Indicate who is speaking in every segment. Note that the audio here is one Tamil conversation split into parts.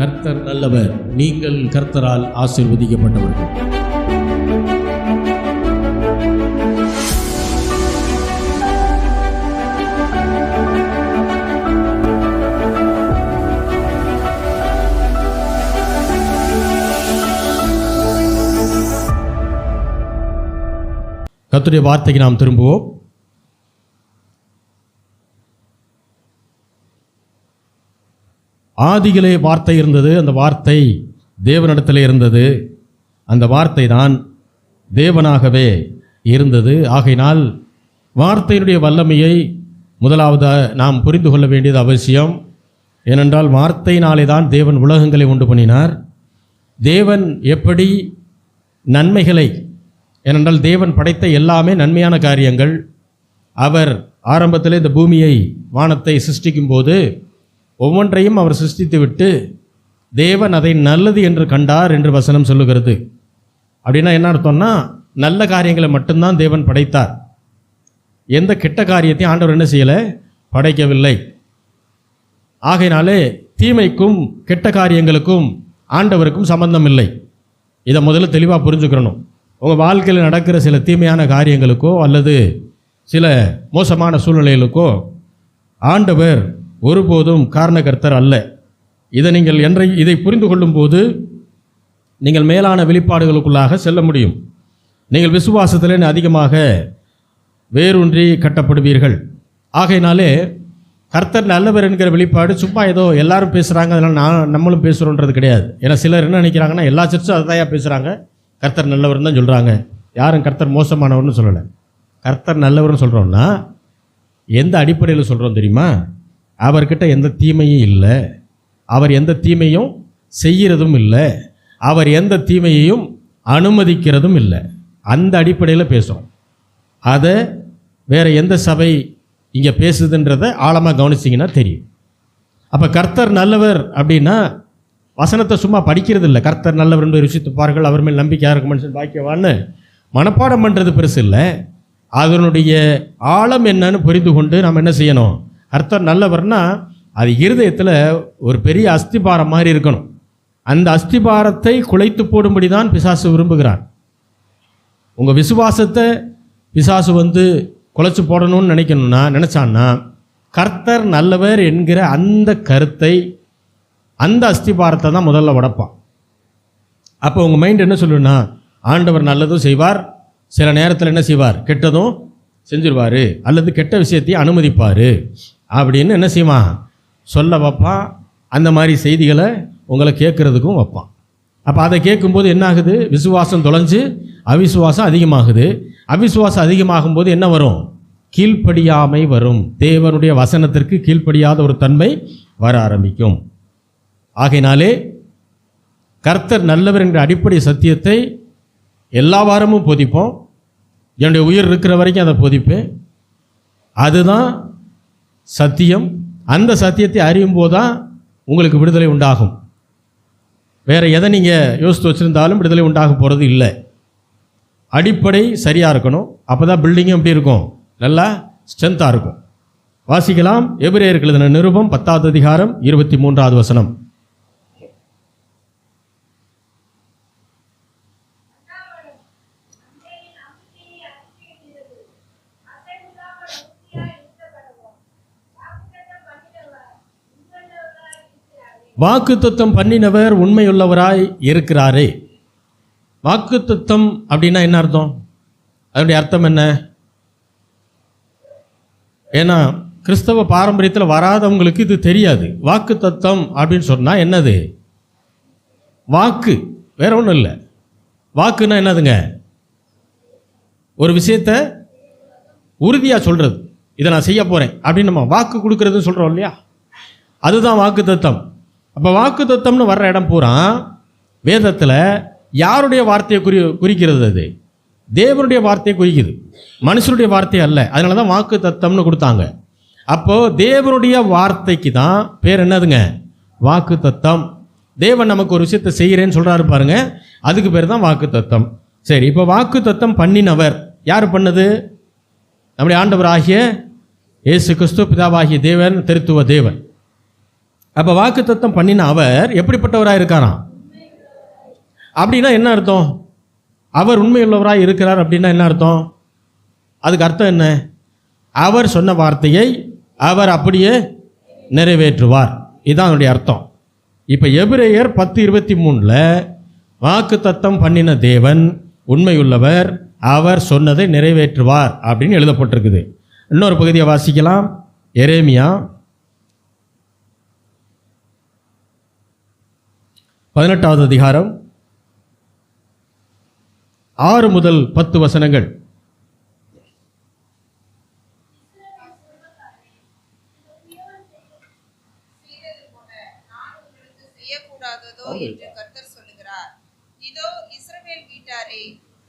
Speaker 1: கர்த்தர் நல்லவர், நீங்கள் கர்த்தரால் ஆசீர்வதிக்கப்பட்டவர்கள். கர்த்தருடைய வார்த்தைக்கு நாம் திரும்புவோம். ஆதியிலே வார்த்தை இருந்தது, அந்த வார்த்தை தேவனிடத்தில் இருந்தது, அந்த வார்த்தை தான் தேவனாகவே இருந்தது. ஆகையினால் வார்த்தையினுடைய வல்லமையை முதலாவது நாம் புரிந்து கொள்ள வேண்டியது அவசியம். ஏனென்றால் வார்த்தையினாலே தான் தேவன் உலகங்களை உண்டு பண்ணினார். தேவன் எப்படி நன்மைகளை, ஏனென்றால் தேவன் படைத்த எல்லாமே நன்மையான காரியங்கள். அவர் ஆரம்பத்தில் இந்த பூமியை, வானத்தை சிருஷ்டிக்கும் போது ஒவ்வொன்றையும் அவர் சிருஷ்டித்து விட்டு தேவன் அதை நல்லது என்று கண்டார் என்று வசனம் சொல்லுகிறது. அப்படின்னா என்ன அர்த்தம்னா, நல்ல காரியங்களை மட்டும்தான் தேவன் படைத்தார். எந்த கெட்ட காரியத்தையும் ஆண்டவர் என்ன செய்யலை, படைக்கவில்லை. ஆகையினாலே தீமைக்கும் கெட்ட காரியங்களுக்கும் ஆண்டவருக்கும் சம்பந்தம் இல்லை. இதை முதல்ல தெளிவாக புரிஞ்சுக்கிறணும். உங்கள் வாழ்க்கையில் நடக்கிற சில தீமையான காரியங்களுக்கோ அல்லது சில மோசமான சூழ்நிலைகளுக்கோ ஆண்டவர் ஒருபோதும் காரணகர்த்தர் அல்ல. இதை புரிந்து கொள்ளும் போது நீங்கள் மேலான வெளிப்பாடுகளுக்குள்ளாக செல்ல முடியும். நீங்கள் விசுவாசத்தில் அதிகமாக வேரூன்றி கட்டப்படுவீர்கள். ஆகையினாலே கர்த்தர் நல்லவர் என்கிற வெளிப்பாடு சும்மா ஏதோ எல்லாரும் பேசுகிறாங்க, அதனால் நம்மளும் பேசுகிறோன்றது கிடையாது. ஏன்னா சிலர் என்ன நினைக்கிறாங்கன்னா, எல்லா சர்ச்சும் அதையா பேசுகிறாங்க, கர்த்தர் நல்லவர்னு தான் சொல்கிறாங்க. யாரும் கர்த்தர் மோசமானவர்னு சொல்லலை. கர்த்தர் நல்லவர்னு சொல்கிறோம்னா எந்த அடிப்படையில் சொல்கிறோம் தெரியுமா? அவர்கிட்ட எந்த தீமையும் இல்லை, அவர் எந்த தீமையும் செய்கிறதும் இல்லை, அவர் எந்த தீமையையும் அனுமதிக்கிறதும் இல்லை. அந்த அடிப்படையில் பேசுகிறோம். அதை வேறு எந்த சபை இங்கே பேசுதுன்றதை ஆழமாக கவனிச்சிங்கன்னா தெரியும். அப்போ கர்த்தர் நல்லவர் அப்படின்னா வசனத்தை சும்மா படிக்கிறது இல்லை. கர்த்தர் நல்லவர் என்று ருசித்துப்பார்கள், அவர் மேல் நம்பிக்கையாக இருக்கும் மனுஷன் பாக்கியவான்னு மனப்பாடம் பண்ணுறது பெருசு இல்லை. அதனுடைய ஆழம் என்னன்னு புரிந்து கொண்டு நாம் என்ன செய்யணும்? கர்த்தர் நல்லவர்னா அது இருதயத்தில் ஒரு பெரிய அஸ்திபாரம் மாதிரி இருக்கணும். அந்த அஸ்திபாரத்தை குலைத்து போடும்படி தான் பிசாசு விரும்புகிறான். உங்கள் விசுவாசத்தை பிசாசு குலைச்சி போடணும்னு நினச்சான்னா கர்த்தர் நல்லவர் என்கிற அந்த கருத்தை, அந்த அஸ்திபாரத்தை தான் முதல்ல உடைப்பான். அப்போ உங்கள் மைண்ட் என்ன சொல்லுன்னா, ஆண்டவர் நல்லதும் செய்வார், சில நேரத்தில் என்ன செய்வார், கெட்டதும் செஞ்சிருவார், அல்லது கெட்ட விஷயத்தையும் அனுமதிப்பார் அப்படின்னு என்ன செய்வான், சொல்ல வைப்பான். அந்த மாதிரி செய்திகளை உங்களை கேட்குறதுக்கும் வைப்பான். அப்போ அதை கேட்கும்போது என்ன ஆகுது? விசுவாசம் தொலைஞ்சு அவிசுவாசம் அதிகமாகுது. அவிசுவாசம் அதிகமாகும்போது என்ன வரும்? கீழ்ப்படியாமை வரும். தேவனுடைய வசனத்திற்கு கீழ்ப்படியாத ஒரு தன்மை வர ஆரம்பிக்கும். ஆகையினாலே கர்த்தர் நல்லவர் என்ற அடிப்படை சத்தியத்தை எல்லா வாரமும் போதிப்போம். என்னுடைய உயிர் இருக்கிற வரைக்கும் அதை போதிப்பேன். அதுதான் சத்தியம். அந்த சத்தியத்தை அறியும் போது தான் உங்களுக்கு விடுதலை உண்டாகும். வேறு எதை நீங்கள் யோசித்து வச்சுருந்தாலும் விடுதலை உண்டாக போகிறது இல்லை. அடிப்படை சரியாக இருக்கணும். அப்போ தான் பில்டிங்கும் எப்படி இருக்கும், நல்லா ஸ்ட்ரென்த்தாக இருக்கும். வாசிக்கலாம். எபிரேயருக்கு எழுதின நிருபம் 10வது அதிகாரம் 23வது வசனம். வாக்குத்தத்தம் பண்ணினவர் உண்மையுள்ளவராய் இருக்கிறாரே. வாக்குத்தத்தம் அப்படின்னா என்ன அர்த்தம்? அதனுடைய அர்த்தம் என்ன? ஏன்னா கிறிஸ்தவ பாரம்பரியத்தில் வராதவங்களுக்கு இது தெரியாது. வாக்குத்தத்தம் அப்படின்னு சொன்னால் என்னது? வாக்கு, வேற ஒன்றும் இல்லை. வாக்குன்னா என்னதுங்க? ஒரு விஷயத்தை உறுதியாக சொல்கிறது. இதை நான் செய்ய போகிறேன் அப்படின்னு நம்ம வாக்கு கொடுக்கறதுன்னு சொல்கிறோம் இல்லையா? அதுதான் வாக்குத்தத்தம். அப்போ வாக்குத்தத்தம்னு வர்ற இடம் பூரா வேதத்தில் யாருடைய வார்த்தையை குறிக்கிறது? அது தேவனுடைய வார்த்தையை குறிக்குது, மனுஷனுடைய வார்த்தை அல்ல. அதனால தான் வாக்குத்தத்தம்னு கொடுத்தாங்க. அப்போது தேவனுடைய வார்த்தைக்கு தான் பேர் என்னதுங்க? வாக்குத்தத்தம். தேவன் நமக்கு ஒரு விஷயத்தை செய்கிறேன்னு சொல்கிறாரு பாருங்க, அதுக்கு பேர் தான் வாக்குத்தத்தம். சரி, இப்போ வாக்குத்தத்தம் பண்ணினவர் யார் பண்ணது? நம்முடைய ஆண்டவர் ஆகிய இயேசு கிறிஸ்து, பிதாவாகிய தேவன், திருத்துவ தேவன். அப்போ வாக்குத்தத்தம் பண்ணின அவர் எப்படிப்பட்டவராக இருக்காராம்? அப்படின்னா என்ன அர்த்தம்? அவர் உண்மையுள்ளவராக இருக்கிறார் அப்படின்னா என்ன அர்த்தம்? அதுக்கு அர்த்தம் என்ன? அவர் சொன்ன வார்த்தையை அவர் அப்படியே நிறைவேற்றுவார், இதுதான் அதனுடைய அர்த்தம். இப்போ எபிரேயர் 10:23 வாக்குத்தத்தம் பண்ணின தேவன் உண்மையுள்ளவர், அவர் சொன்னதை நிறைவேற்றுவார் அப்படின்னு எழுதப்பட்டிருக்குது. இன்னொரு பகுதியை வாசிக்கலாம். எரேமியா 18வது அதிகாரம் 6 முதல் 10 வசனங்கள்.
Speaker 2: என்று கர்த்தர் சொல்லுகிறார். இதோ இஸ்ரவேல் வீட்டாரே,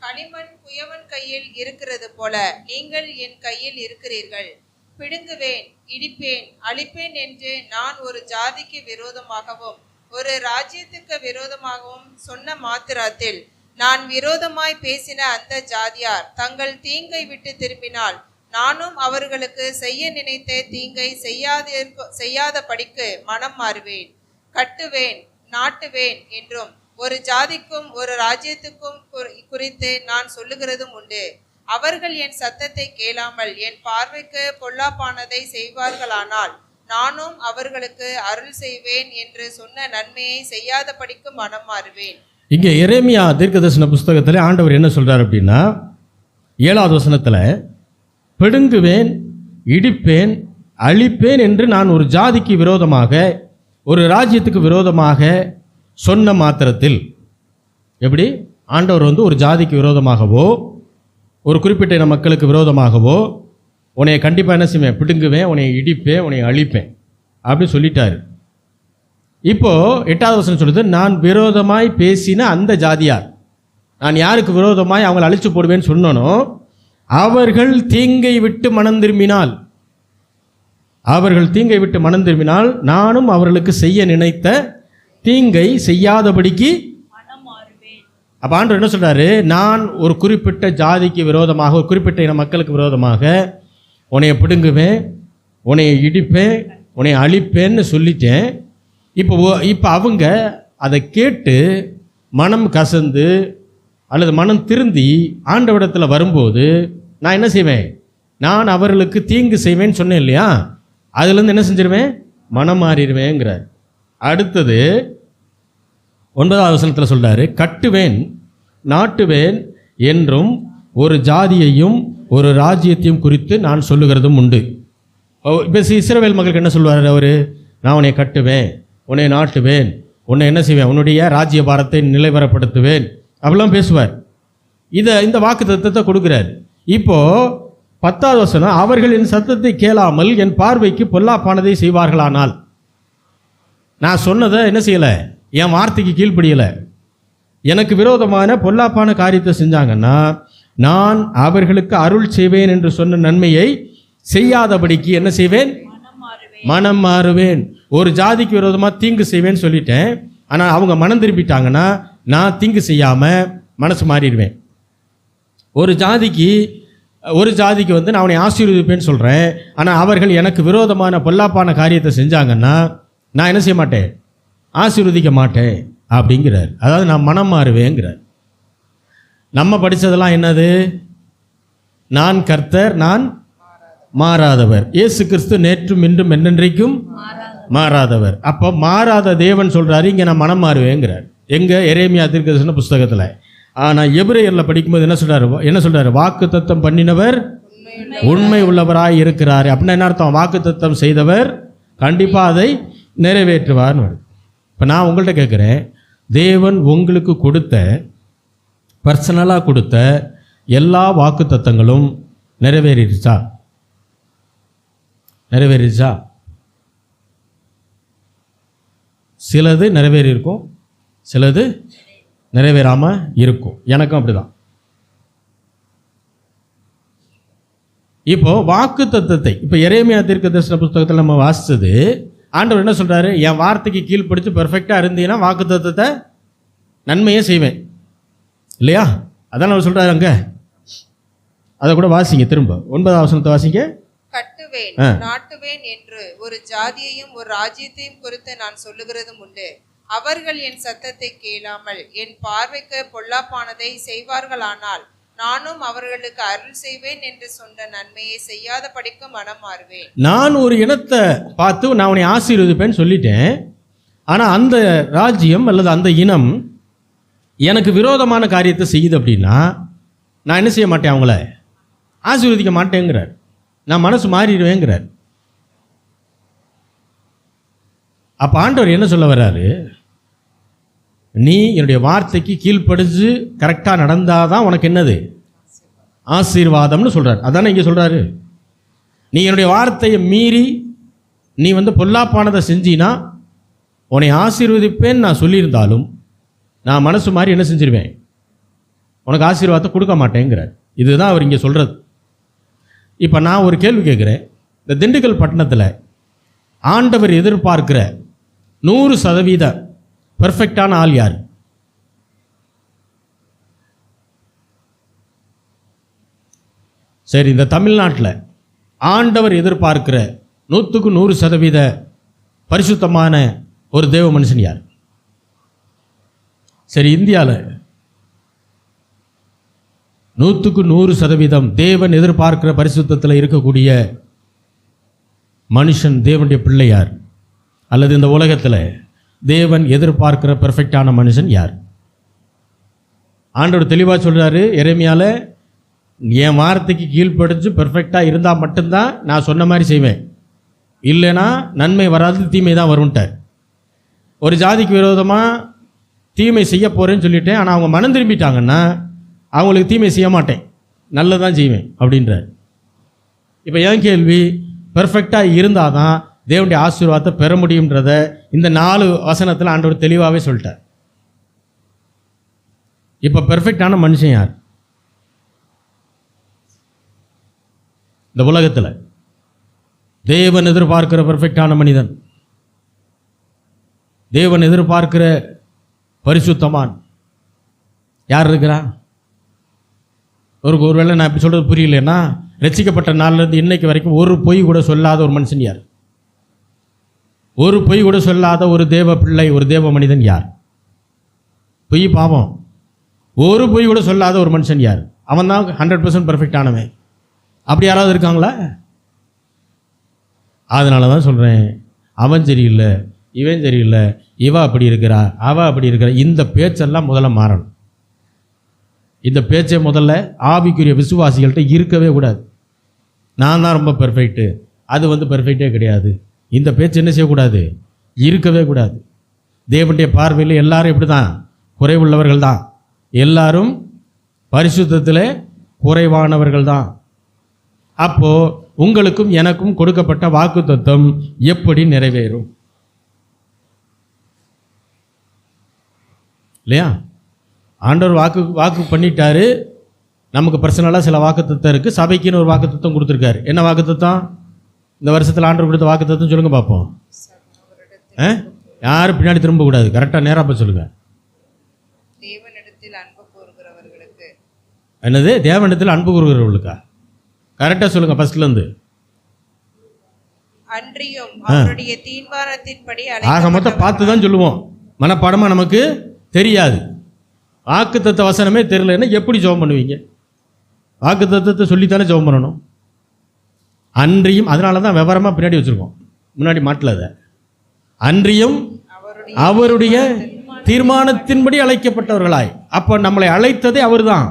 Speaker 2: களிமண் குயவன் கையில் இருக்கிறது போல நீங்கள் என் கையில் இருக்கிறீர்கள். பிடுங்குவேன், இடிப்பேன், அழிப்பேன் என்று நான் ஒரு ஜாதிக்கு விரோதமாகவும் ஒரு ராஜ்யத்துக்கு விரோதமாகவும் சொன்ன மாத்திரத்தில் நான் விரோதமாய் பேசின அந்த ஜாதியார் தங்கள் தீங்கை விட்டு திரும்பினால் நானும் அவர்களுக்கு செய்ய நினைத்த தீங்கை செய்யாத படிக்கு மனம் மாறுவேன். கட்டுவேன், நாட்டுவேன் என்றும் ஒரு ஜாதிக்கும் ஒரு ராஜ்யத்துக்கும் குறித்து நான் சொல்லுகிறதும் உண்டு. அவர்கள் என் சத்தத்தை கேளாமல் என் பார்வைக்கு பொல்லாப்பானதை செய்வார்களானால் நானும் அவர்களுக்கு அருள் செய்வேன் என்று சொன்ன நன்மையை செய்யாத படிக்கு மனம் மாறுவேன்.
Speaker 1: இங்கே எரேமியா தீர்க்கதரிசன புஸ்தகத்தில் ஆண்டவர் என்ன சொல்றார் அப்படின்னா, 7வது வசனத்தில் பிடுங்குவேன், இடிப்பேன், அழிப்பேன் என்று நான் ஒரு ஜாதிக்கு விரோதமாக ஒரு ராஜ்யத்துக்கு விரோதமாக சொன்ன மாத்திரத்தில், எப்படி ஆண்டவர் ஒரு ஜாதிக்கு விரோதமாகவோ ஒரு குறிப்பிட்ட இன மக்களுக்கு விரோதமாகவோ உன்னை கண்டிப்பாக என்ன செய்வேன், பிடுங்குவேன், உன்னை இடிப்பேன், உன்னை அழிப்பேன் அப்படின்னு சொல்லிட்டாரு. இப்போது 8வது வசனம் சொல்லுது, நான் விரோதமாய் பேசின அந்த ஜாதியார், நான் யாருக்கு விரோதமாய் அவங்களை அழிச்சு போடுவேன்னு சொன்னனோ அவர்கள் தீங்கை விட்டு மனம் திரும்பினால், அவர்கள் தீங்கை விட்டு மனம் திரும்பினால் நானும் அவர்களுக்கு செய்ய நினைத்த தீங்கை செய்யாதபடிக்கு மனம் மாறுவேன். அப்போ ஆண்டவர் என்ன சொல்றாரு, நான் ஒரு குறிப்பிட்ட ஜாதிக்கு விரோதமாக ஒரு குறிப்பிட்ட இன மக்களுக்கு விரோதமாக உன்னைய பிடுங்குவேன், உன்னைய இடிப்பேன், உன்னைய அழிப்பேன்னு சொல்லிட்டேன். இப்போ அவங்க அதை கேட்டு மனம் கசந்து அல்லது மனம் திருந்தி ஆண்டவரிடத்தில் வரும்போது நான் என்ன செய்வேன், நான் அவர்களுக்கு தீங்கு செய்வேன்னு சொன்னேன் இல்லையா, அதுலேருந்து என்ன செஞ்சிருவேன், மனம் மாறிடுவேங்கிறார். அடுத்தது 9வது வசனத்தில் சொல்றாரு, கட்டுவேன், நாட்டுவேன் என்றும் ஒரு ஜாதியையும் ஒரு ராஜ்யத்தையும் குறித்து நான் சொல்லுகிறதும் உண்டு. இப்போ இஸ்ரவேல் மக்களுக்கு என்ன சொல்வார் அவர், நான் உன்னை கட்டுவேன், உன்னை நாட்டுவேன், உன்னை என்ன செய்வேன், உன்னுடைய ராஜ்ய பாரத்தை நிலைவரப்படுத்துவேன் அப்படிலாம் பேசுவார். இந்த வாக்கு தத்தத்தை கொடுக்குறார். இப்போது 10வது வசனம், அவர்கள் என் சத்தத்தை கேளாமல் என் பார்வைக்கு பொல்லாப்பானதை செய்வார்களானால், நான் சொன்னதை என்ன செய்யலை, என் வார்த்தைக்கு கீழ்ப்படியலை, எனக்கு விரோதமான பொல்லாப்பான காரியத்தை செஞ்சாங்கன்னா நான் அவர்களுக்கு அருள் செய்வேன் என்று சொன்ன நன்மையை செய்யாதபடிக்கு என்ன செய்வேன், மனம் மாறுவேன். ஒரு ஜாதிக்கு விரோதமாக தீங்கு செய்வேன்னு சொல்லிட்டேன், ஆனால் அவங்க மனம் திரும்பிட்டாங்கன்னா நான் தீங்கு செய்யாமல் மனசு மாறிடுவேன். ஒரு ஜாதிக்கு நான் அவனை ஆசீர்வதிப்பேன்னு சொல்கிறேன், ஆனால் அவர்கள் எனக்கு விரோதமான பொல்லாப்பான காரியத்தை செஞ்சாங்கன்னா நான் என்ன செய்ய மாட்டேன், ஆசீர்வதிக்க மாட்டேன் அப்படிங்கிறார். அதாவது நான் மனம் மாறுவேங்கிறார். நம்ம படித்ததெல்லாம் என்னது, நான் கர்த்தர், நான் மாறாதவர், இயேசு கிறிஸ்து நேற்றும் இன்றும் என்றென்றைக்கும் மாறாதவர். அப்போ மாறாத தேவன் சொல்கிறாரு, இங்கே நான் மனம் மாறுவேங்கிறார். எங்கே, எரேமியா தீர்க்கதரிசன புஸ்தகத்தில். ஆனால் எபிரேயரில் படிக்கும்போது என்ன சொல்கிறாரு, வாக்கு தத்தம் பண்ணினவர் உண்மை உள்ளவராய் இருக்கிறார். அப்படின்னா என்ன அர்த்தம், வாக்கு தத்தம் செய்தவர் கண்டிப்பாக அதை நிறைவேற்றுவார்னு. இப்போ நான் உங்கள்கிட்ட கேட்குறேன், தேவன் உங்களுக்கு கொடுத்த பர்சனலாக கொடுத்த எல்லா வாக்கு தத்தங்களும் நிறைவேறிடுச்சா? சிலது நிறைவேறி இருக்கும், சிலது நிறைவேறாமல் இருக்கும். எனக்கும் அப்படிதான். இப்போ வாக்கு தத்தத்தை இப்போ எரேமியா தீர்க்கதரிசன புஸ்தகத்தில் நம்ம வாசித்தது, ஆண்டவர் என்ன சொல்கிறாரு, என் வார்த்தைக்கு கீழ்ப்படுத்தி பெர்ஃபெக்டாக இருந்தீங்கன்னா வாக்கு தத்தத்தை நன்மையே செய்வேன் இல்லையா? அதான் அவர் சொல்கிறாரு. அங்கே அதை கூட வாசிங்க, திரும்ப 9வது வசனத்தை வாசிங்க.
Speaker 2: கட்டுவேன் நாட்டுவேன் என்று ஒரு ஜாதியையும் ஒரு ராஜ்யத்தையும் குறித்து நான் சொல்லுகிறதும் உண்டு. அவர்கள் என் சத்தத்தை கேளாமல் என் பார்வைக்கு பொல்லாப்பானதை செய்வார்களானால் நானும் அவர்களுக்கு அருள் செய்வேன் என்று சொன்ன நன்மையை செய்யாத படிக்க மனம் மாறுவேன்.
Speaker 1: நான் ஒரு இனத்தை பார்த்து நான் உன்னை ஆசீர்வதிப்பேன்னு சொல்லிட்டேன். ஆனால் அந்த ராஜ்யம் அல்லது அந்த இனம் எனக்கு விரோதமான காரியத்தை செய்யுது அப்படின்னா நான் என்ன செய்ய மாட்டேன், அவங்கள ஆசீர்வதிக்க மாட்டேங்கிறார். நான் மனசு மாறிடுவேங்கிறார். அப்போ ஆண்டவர் என்ன சொல்ல வர்றாரு, நீ என்னுடைய வார்த்தைக்கு கீழ்ப்படிஞ்சு கரெக்டாக நடந்தாதான் உனக்கு என்னது ஆசீர்வாதம்னு சொல்கிறார். அதானே இங்கே சொல்கிறாரு. நீ என்னுடைய வார்த்தையை மீறி நீ பொல்லாப்பானதை செஞ்சினா உன்னை ஆசீர்வதிப்பேன்னு நான் சொல்லியிருந்தாலும் நான் மனசு மாதிரி என்ன செஞ்சிருவேன், உனக்கு ஆசீர்வாதத்தை கொடுக்க மாட்டேங்கிறார். இதுதான் அவர் இங்கே சொல்கிறது. இப்போ நான் ஒரு கேள்வி கேட்குறேன். இந்த திண்டுக்கல் பட்டணத்தில் ஆண்டவர் எதிர்பார்க்கிற 100% பெர்ஃபெக்டான ஆள் யார்? சரி, இந்த தமிழ்நாட்டில் ஆண்டவர் எதிர்பார்க்கிற 100% பரிசுத்தமான ஒரு தேவ மனுஷன் யார்? சரி, இந்தியாவில் 100% தேவன் எதிர்பார்க்கிற பரிசுத்தத்தில் இருக்கக்கூடிய மனுஷன், தேவனுடைய பிள்ளை யார்? அல்லது இந்த உலகத்தில் தேவன் எதிர்பார்க்கிற பெர்ஃபெக்டான மனுஷன் யார்? ஆண்டவர் தெளிவாக சொல்கிறாரு எரேமியாவில், என் வார்த்தைக்கு கீழ்ப்படிஞ்சு பெர்ஃபெக்டாக இருந்தால் மட்டும்தான் நான் சொன்ன மாதிரி செய்வேன், இல்லைன்னா நன்மை வராது தீமை தான் வரும்ட்டார். ஒரு ஜாதிக்கு விரோதமாக தீமை செய்ய போகிறேன்னு சொல்லிட்டேன், ஆனால் அவங்க மனம் திரும்பிட்டாங்கன்னா அவங்களுக்கு தீமை செய்ய மாட்டேன், நல்லதான் செய்வேன் அப்படின்றார். இப்போ என் கேள்வி, பெர்ஃபெக்டாக இருந்தால் தான் தேவனுடைய ஆசீர்வாதத்தை பெற முடியுன்றத இந்த 4 வசனத்தில் ஆண்டவர் தெளிவாகவே சொல்லிட்டார். இப்போ பெர்ஃபெக்டான மனுஷன் யார் இந்த உலகத்தில்? தேவன் எதிர்பார்க்கிற பெர்ஃபெக்டான மனிதன், தேவன் எதிர்பார்க்கிற பரிசுத்தமான் யார் இருக்கிறா? ஒருவேளை நான் இப்படி சொல்கிறது புரியலன்னா, ரட்சிக்கப்பட்ட நாள்லேருந்து இன்னைக்கு வரைக்கும் ஒரு பொய் கூட சொல்லாத ஒரு மனுஷன் யார்? ஒரு பொய் கூட சொல்லாத ஒரு தேவ பிள்ளை, ஒரு தேவ மனிதன் யார்? பொய் பாவம். ஒரு பொய் கூட சொல்லாத ஒரு மனுஷன் யார்? அவன் தான் 100% பெர்ஃபெக்டானவன். அப்படி யாராவது இருக்காங்களா? அதனால தான் சொல்கிறேன், அவன் சரியில்லை, இவன் சரியில்லை, இவ அப்படி இருக்கிறா, அவ அப்படி இருக்கிறா, இந்த பேச்செல்லாம் முதல்ல மாறணும். இந்த பேச்சை முதல்ல ஆவிக்குரிய விசுவாசிகள்கிட்ட இருக்கவே கூடாது. நான் தான் ரொம்ப பெர்ஃபெக்ட்டு, அது பெர்ஃபெக்டே கிடையாது, இந்த பேச்சு என்ன செய்யக்கூடாது, இருக்கவே கூடாது. தேவனுடைய பார்வையில் எல்லாரும் இப்படி தான், குறைவுள்ளவர்கள் தான், எல்லாரும் பரிசுத்தத்தில் குறைவானவர்கள் தான். அப்போது உங்களுக்கும் எனக்கும் கொடுக்கப்பட்ட வாக்குத்தத்தம் எப்படி நிறைவேறும்? இல்லையா? ஆண்டவர் வாக்கு பண்ணிட்டாரு. நமக்கு பர்சனலாக சில வாக்குத்தத்தம் இருக்குது, சபைக்குன்னு ஒரு வாக்குத்தத்தம் கொடுத்துருக்காரு. என்ன வாக்குத்தத்தம்? இந்த வருஷத்தில் ஆண்டவர் கொடுத்த வாக்குத்தத்தம் சொல்லுங்கள் பார்ப்போம். யாரும் பின்னாடி திரும்பக்கூடாது, கரெக்டாக நேராக போய் சொல்லுங்கள்.
Speaker 2: தேவனிடத்தில் அன்பு கூறுகிறவர்களுக்கு.
Speaker 1: என்னது? தேவனிடத்தில் அன்பு கூறுகிறவர்களுக்கா? கரெக்டாக சொல்லுங்கள் ஃபர்ஸ்ட்லேருந்து.
Speaker 2: அன்றியும் அவருடைய தீர்மானத்தின்படி
Speaker 1: ஆக மொத்தம் பார்த்து தான் சொல்லுவோம், மனப்பாடமாக நமக்கு தெரியாது. வாக்குத்தத்த வசனமே தெரியலன்னா எப்படி ஜெபம் பண்ணுவீங்க? வாக்குத்தத்தத்தை சொல்லித்தானே ஜெபம் பண்ணணும். அன்றியும், அதனால தான் விவரமாக பின்னாடி வச்சுருக்கோம், முன்னாடி மாட்டில் அதை. அன்றியும் அவருடைய தீர்மானத்தின்படி அழைக்கப்பட்டவர்களாய். அப்போ நம்மளை அழைத்ததே அவர் தான்,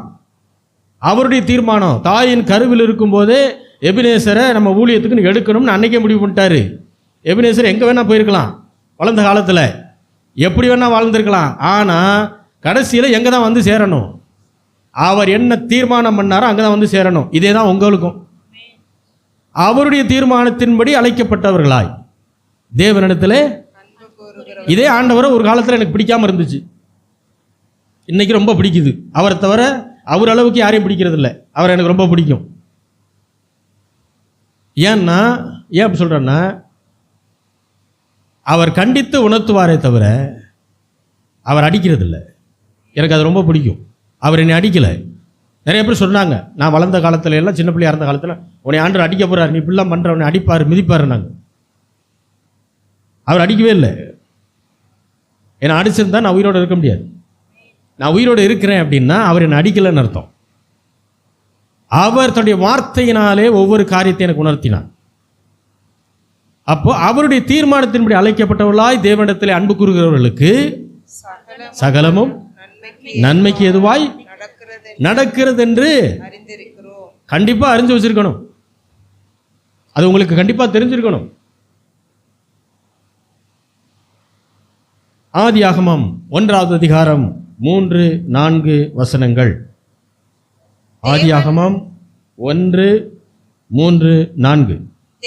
Speaker 1: அவருடைய தீர்மானம். தாயின் கருவில் இருக்கும்போதே எபினேசரை நம்ம ஊழியத்துக்குன்னு எடுக்கணும்னு அன்னைக்கே முடிவு பண்ணிட்டாரு. எபினேசர் எங்கே வேணால் போயிருக்கலாம், வளர்ந்த காலத்தில் எப்படி வேணால் வாழ்ந்துருக்கலாம், ஆனால் கடைசியில் எங்கே தான் வந்து சேரணும்? அவர் என்ன தீர்மானம் பண்ணாரோ அங்கே தான் வந்து சேரணும். இதே தான் உங்களுக்கும். அவருடைய தீர்மானத்தின்படி அழைக்கப்பட்டவர்களாய் தேவனிடத்தில். இதே ஆண்டவரை ஒரு காலத்தில் எனக்கு பிடிக்காமல் இருந்துச்சு, இன்னைக்கு ரொம்ப பிடிக்குது. அவரை தவிர அவர் அளவுக்கு யாரையும் பிடிக்கிறது இல்லை, அவரை எனக்கு ரொம்ப பிடிக்கும். ஏன் அப்படி சொல்கிறேன்னா, அவர் கண்டித்து உணர்த்துவாரே தவிர அவர் அடிக்கிறது இல்லை. எனக்கு அது ரொம்ப பிடிக்கும். அவர் என்னை அடிக்கலை, நிறைய பேர் சொன்னாங்க, நான் வளர்ந்த காலத்துல எல்லாம் சின்ன பிள்ளையா இருந்த காலத்தில் உன்னை ஆண்டவர் அடிக்க போகிறார், நீ இப்படிலாம் பண்ணுற, உன்னை அடிப்பார் மிதிப்பார். நாங்கள் அவர் அடிக்கவே இல்லை. என்னை அடிச்சிருந்தா நான் உயிரோடு இருக்க முடியாது. நான் உயிரோடு இருக்கிறேன் அப்படின்னா அவர் என்னை அடிக்கலைன்னு அர்த்தம். அவர் தன்னுடைய வார்த்தையினாலே ஒவ்வொரு காரியத்தை எனக்கு உணர்த்தினார். அப்போ அவருடைய தீர்மானத்தின்படி அழைக்கப்பட்டவர்களாய் தேவனிடத்திலே அன்பு கூறுகிறவர்களுக்கு சகலமும் நன்மைக்கு எதுவாய் நடக்கிறது என்று
Speaker 2: அறிந்திருக்கிறோம்.
Speaker 1: கண்டிப்பா அறிஞ்சு வச்சிருக்கணும். அது உங்களுக்கு கண்டிப்பா தெரிஞ்சிருக்கணும். ஆதியாகமம் 1வது அதிகாரம் 3-4 வசனங்கள். ஆதியாகமம் 1:3-4.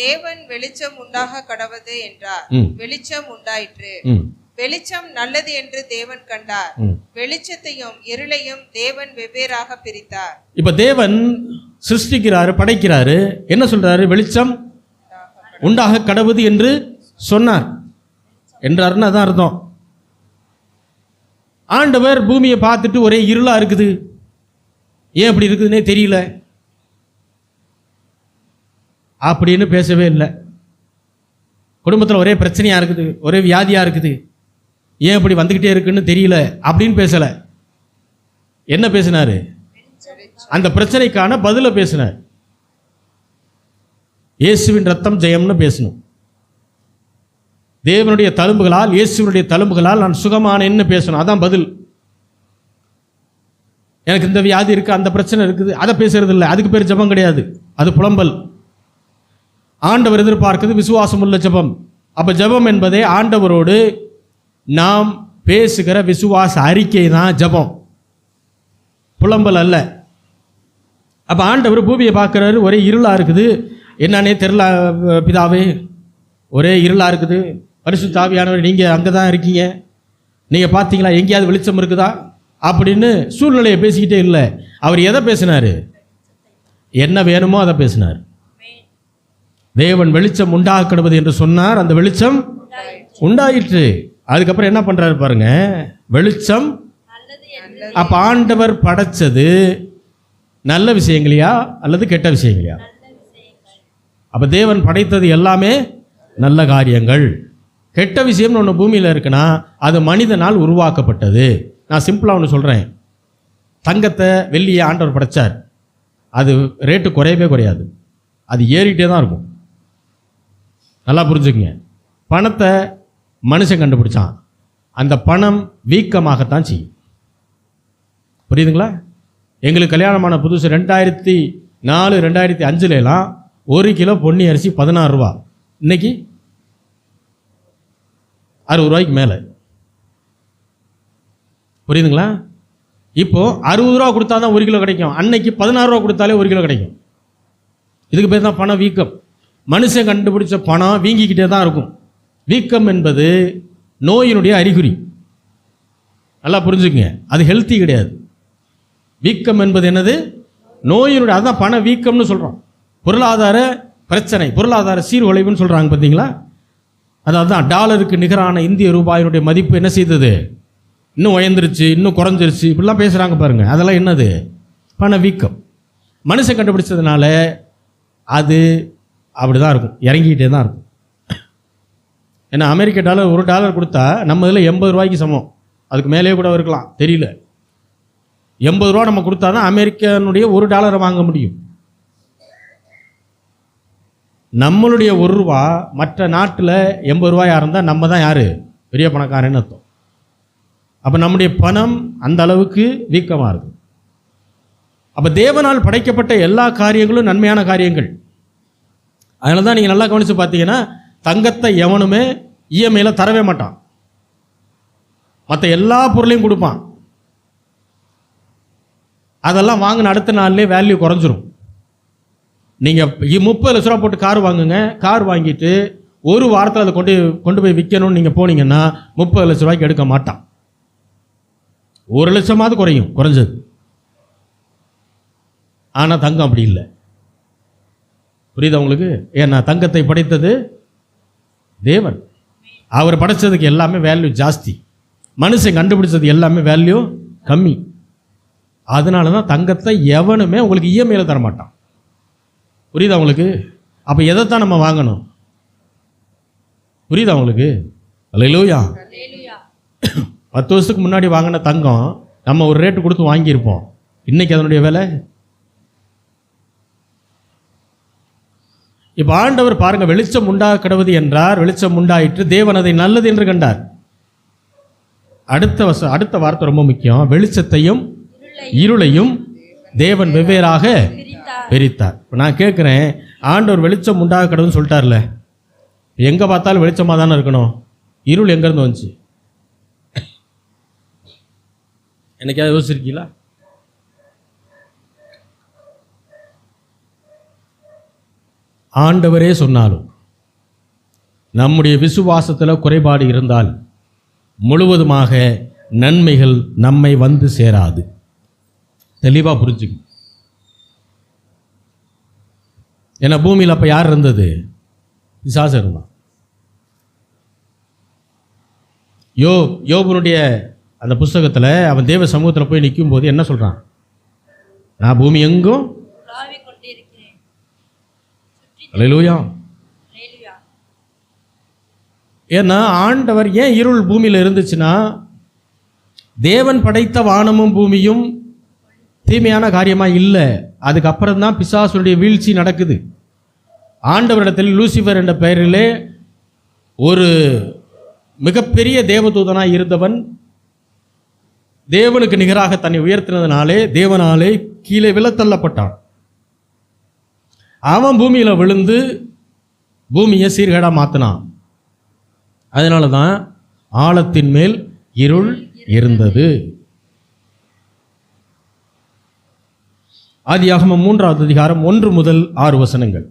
Speaker 2: தேவன் வெளிச்சம் உண்டாக கடவது என்றார். வெளிச்சம் உண்டாயிற்று. வெளிச்சம் நல்லது என்று தேவன் கண்டார். வெளிச்சத்தையும் இருளையும் தேவன் வெவ்வேறாக பிரித்தார்.
Speaker 1: இப்ப தேவன் சிருஷ்டிக்கிறாரு, படைக்கிறாரு. என்ன சொல்றாரு? வெளிச்சம் உண்டாக கடவுது என்று சொன்னார் என்றாருன்னு அதான் அர்த்தம். ஆண்டவர் பூமியை பார்த்துட்டு ஒரே இருளா இருக்குது, ஏன் அப்படி இருக்குதுன்னே தெரியல அப்படின்னு பேசவே இல்லை. குடும்பத்தில் ஒரே பிரச்சனையா இருக்குது, ஒரே வியாதியா இருக்குது, ஏன் இப்படி வந்துகிட்டே இருக்குன்னு தெரியல அப்படின்னு பேசல. என்ன பேசினாரு? அந்த பிரச்சனைக்கான பதில பேசினார். இயேசுவின் ரத்தம் ஜெயம்னு பேசணும். தேவனுடைய தழும்புகளால், இயேசுவினுடைய தழும்புகளால் நான் சுகமானேன்னு பேசணும். அதான் பதில். எனக்கு இந்த வியாதி இருக்கு, அந்த பிரச்சனை இருக்குது, அதை பேசுறது இல்லை. அதுக்கு பேர் ஜெபம் கிடையாது, அது புலம்பல். ஆண்டவர் எதிர்பார்க்கிறது விசுவாசம் உள்ள ஜெபம். அப்ப ஜெபம் என்பதே ஆண்டவரோடு நாம் பேசுகிற விசுவாச அறிக்கை தான் ஜெபம், புலம்பல் அல்ல. அப்ப ஆண்டவர் பூமியை பார்க்கிறாரு, ஒரே இருளா இருக்குது, என்னன்னே தெரியல பிதாவே, ஒரே இருளா இருக்குது. பரிசுத்த ஆவியானவர் நீங்க அங்கதான் இருக்கீங்க, நீங்க பார்த்தீங்களா, எங்கேயாவது வெளிச்சம் இருக்குதா அப்படின்னு சூழ்நிலையை பேசிக்கிட்டே இல்லை. அவர் எதை பேசினாரு? என்ன வேணுமோ அதை பேசினார். தேவன் வெளிச்சம் உண்டாக்கப்படுவது என்று சொன்னார், அந்த வெளிச்சம் உண்டாயிற்று. அதுக்கப்புறம் என்ன பண்றாரு பாருங்க, வெளிச்சம். அப்ப ஆண்டவர் படைச்சது நல்ல விஷயங்களையா அல்லது கெட்ட விஷயங்களையா? அப்ப தேவன் படைத்தது எல்லாமே நல்ல காரியங்கள். கெட்ட விஷயம்னு ஒன்று பூமியில் இருக்குன்னா அது மனிதனால் உருவாக்கப்பட்டது. நான் சிம்பிளாக ஒன்று சொல்கிறேன். தங்கத்தை வெள்ளியை ஆண்டவர் படைச்சார், அது ரேட்டு குறையவே குறையாது, அது ஏறிட்டே தான் இருக்கும். நல்லா புரிஞ்சுக்குங்க. பணத்தை மனுஷன் கண்டுபிடிச்சான், அந்த பணம் வீக்கமாகத்தான் செய்யும். புரியுதுங்களா? எங்களுக்கு கல்யாணமான புதுசு 2004 2005 1 கிலோ பொன்னி அரிசி 16 ரூபா, இன்னைக்கு 60 ரூபாய்க்கு மேலே. புரியுதுங்களா? இப்போ 60 ரூபா கொடுத்தா தான் 1 கிலோ கிடைக்கும், அன்னைக்கு 16 ரூபா கொடுத்தாலே 1 கிலோ கிடைக்கும். இதுக்கு பேர் தான் பணம் வீக்கம். மனுஷன் கண்டுபிடிச்ச பணம் வீங்கிக்கிட்டே தான் இருக்கும். வீக்கம் என்பது நோயினுடைய அறிகுறி. நல்லா புரிஞ்சுக்குங்க, அது ஹெல்த்தி கிடையாது. வீக்கம் என்பது என்னது? நோயினுடைய, அதுதான் பண வீக்கம்னு சொல்கிறோம். பொருளாதார பிரச்சனை, பொருளாதார சீர்குலைவுன்னு சொல்கிறாங்க பார்த்தீங்களா? அதான் டாலருக்கு நிகரான இந்திய ரூபாயினுடைய மதிப்பு என்ன செய்தது? இன்னும் உயர்ந்துருச்சு, இன்னும் குறைஞ்சிருச்சு, இப்படிலாம் பேசுகிறாங்க பாருங்கள். அதெல்லாம் என்னது? பண வீக்கம். மனுஷன் கண்டுபிடிச்சதுனால அது அப்படி தான் இருக்கும், இறங்கிக்கிட்டே தான் இருக்கும். ஏன்னா அமெரிக்க டாலர் $1 கொடுத்தா நம்ம இதில் 80 ரூபாய்க்கு சமம், அதுக்கு மேலே கூட இருக்கலாம், தெரியல. 80 ரூபா நம்ம கொடுத்தா தான் அமெரிக்கனுடைய $1 வாங்க முடியும். நம்மளுடைய $1 மற்ற நாட்டில் 80 ரூபாயா இருந்தால் நம்ம தான் யாரு? பெரிய பணக்காரன்னு அர்த்தம். அப்போ நம்முடைய பணம் அந்த அளவுக்கு வீக்கமாக இருக்கு. அப்போ தேவனால் படைக்கப்பட்ட எல்லா காரியங்களும் நன்மையான காரியங்கள். அதனால தான் நீங்கள் நல்லா கவனித்து பார்த்தீங்கன்னா தங்கத்தை எவனுமே இஎம்ஐயில் தரவே மாட்டான், மற்ற எல்லா பொருளையும் கொடுப்பான். அதெல்லாம் வாங்கின அடுத்த நாள்லேயே வேல்யூ குறைஞ்சிரும். நீங்கள் 30 லட்ச ரூபா போட்டு கார் வாங்குங்க, கார் வாங்கிட்டு ஒரு வாரத்தில் அதை கொண்டு போய் விற்கணும்னு நீங்கள் போனீங்கன்னா 30 லட்ச ரூபாய்க்கு எடுக்க மாட்டான். 1 லட்சமாவது குறையும், குறைஞ்சது. ஆனால் தங்கம் அப்படி இல்லை. புரியுதா உங்களுக்கு? ஏன்னா தங்கத்தை படைத்தது தேவன். அவர் படைச்சதுக்கு எல்லாமே வேல்யூ ஜாஸ்தி, மனுஷன் கண்டுபிடிச்சது எல்லாமே வேல்யூ கம்மி. அதனால தான் தங்கத்தை எவனுமே உங்களுக்கு இஎம்ஐயில் தரமாட்டான். புரியுதா உங்களுக்கு? அப்போ எதைத்தான் நம்ம வாங்கணும்? புரியுதா உங்களுக்கு? அல்லேலூயா. 10 வருஷத்துக்கு முன்னாடி வாங்கின தங்கம் நம்ம ஒரு ரேட்டு கொடுத்து வாங்கியிருப்போம். இன்னைக்கு அதனுடைய விலை. இப்போ ஆண்டவர் பாருங்க, வெளிச்சம் உண்டா கடவுது என்றார், வெளிச்சம் உண்டாயிற்று, தேவன் அதை நல்லது என்று கண்டார். அடுத்த வார்த்தை ரொம்ப முக்கியம். வெளிச்சத்தையும் இருளையும் தேவன் வெவ்வேறாக பிரித்தார். இப்போ நான் கேட்குறேன், ஆண்டவர் வெளிச்சம் உண்டாக கடவுள்னு சொல்லிட்டார்ல, எங்கே பார்த்தாலும் வெளிச்சமாக தானே இருக்கணும். இருள் எங்கேருந்து வந்துச்சு? என்னைக்காவது யோசிச்சிருக்கீங்களா? ஆண்டவரே சொன்னாலும் நம்முடைய விசுவாசத்தில் குறைபாடு இருந்தால் முழுவதுமாக நன்மைகள் நம்மை வந்து சேராது. தெளிவாக புரிஞ்சுக்க. ஏன்னா பூமியில் அப்போ யார் இருந்தது? பிசாசு இருந்தான். யோபுனுடைய அந்த புஸ்தகத்தில் அவன் தேவ சமூகத்தில் போய் நிற்கும் போது என்ன சொல்கிறான்? நான் பூமி எங்கும் அல்லேலூயா. ஏன்னா ஆண்டவர் ஏன் இருள் பூமியில் இருந்துச்சுன்னா, தேவன் படைத்த வானமும் பூமியும் தீமையான காரியமாக இல்லை. அதுக்கப்புறம் தான் பிசாசுடைய வீழ்ச்சி நடக்குது. ஆண்டவரிடத்தில் லூசிஃபர் என்ற பெயரிலே ஒரு மிகப்பெரிய தேவதூதனாக இருந்தவன் தேவனுக்கு நிகராக தன்னை உயர்த்தினதுனாலே தேவனாலே கீழே விழத்தள்ளப்பட்டான். அவன் பூமியில் விழுந்து பூமியை சீர்கேடாக மாற்றினான். அதனால தான் ஆழத்தின் மேல் இருள் இருந்தது. ஆதியாகமம் 3வது அதிகாரம் 1 முதல் 6 வசனங்கள்.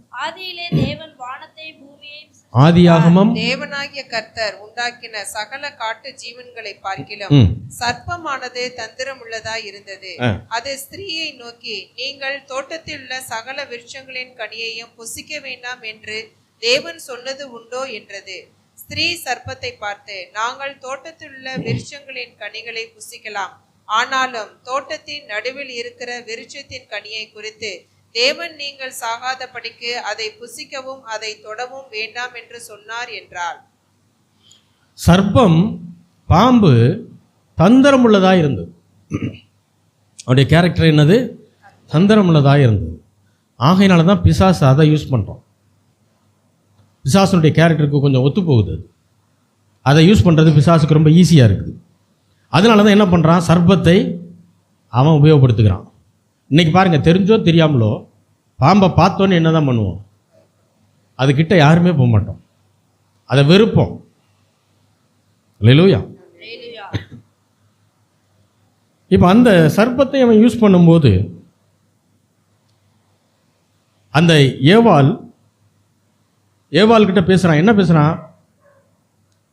Speaker 1: ஆதியாகமம்
Speaker 2: தேவனாகிய கர்த்தர் உண்டாக்கின சகல காட்டு ஜீவன்களை பார்க்கிலும் சர்ப்பமானது தந்திரம் உள்ளதாய் இருந்தது. அது ஸ்திரீயை நோக்கி, நீங்கள் தோட்டத்தில் உள்ள சகல விருட்சங்களின் கனியையும் புசிக்க வேண்டாம் என்று தேவன் சொன்னது உண்டோ என்றது. ஸ்திரீ சர்ப்பத்தை பார்த்து, நாங்கள் தோட்டத்தில் உள்ள விருட்சங்களின் கனிகளை புசிக்கலாம், ஆனாலும் தோட்டத்தின் நடுவில் இருக்கிற விருட்சத்தின் கனியை குறித்து தேவன் நீங்கள் சாகாதபடிக்கு அதை புசிக்கவும் அதை தொடவும் வேண்டாம் என்று சொன்னார் என்றாள்.
Speaker 1: சர்ப்பம், பாம்பு தந்திரம் உள்ளதாக இருந்தது. அவருடைய கேரக்டர் என்னது? தந்திரம் உள்ளதாக இருந்தது. ஆகையினால தான் பிசாசு அதை யூஸ் பண்ணுறோம். பிசாசுனுடைய கேரக்டருக்கு கொஞ்சம் ஒத்து போகுது. அதை யூஸ் பண்ணுறது பிசாசுக்கு ரொம்ப ஈஸியாக இருக்குது. அதனால தான் என்ன பண்ணுறான், சர்ப்பத்தை அவன் உபயோகப்படுத்துகிறான். இன்றைக்கி பாருங்கள், தெரிஞ்சோ தெரியாமலோ பாம்பை பார்த்தோன்னு என்ன தான் பண்ணுவோம்? அதுக்கிட்ட யாருமே போக மாட்டோம், அதை வெறுப்போம். அல்லேலூயா. இப்போ அந்த சர்ப்பத்தை அவன் யூஸ் பண்ணும்போது அந்த ஏவாள் கிட்ட பேசுகிறான். என்ன பேசுகிறான்?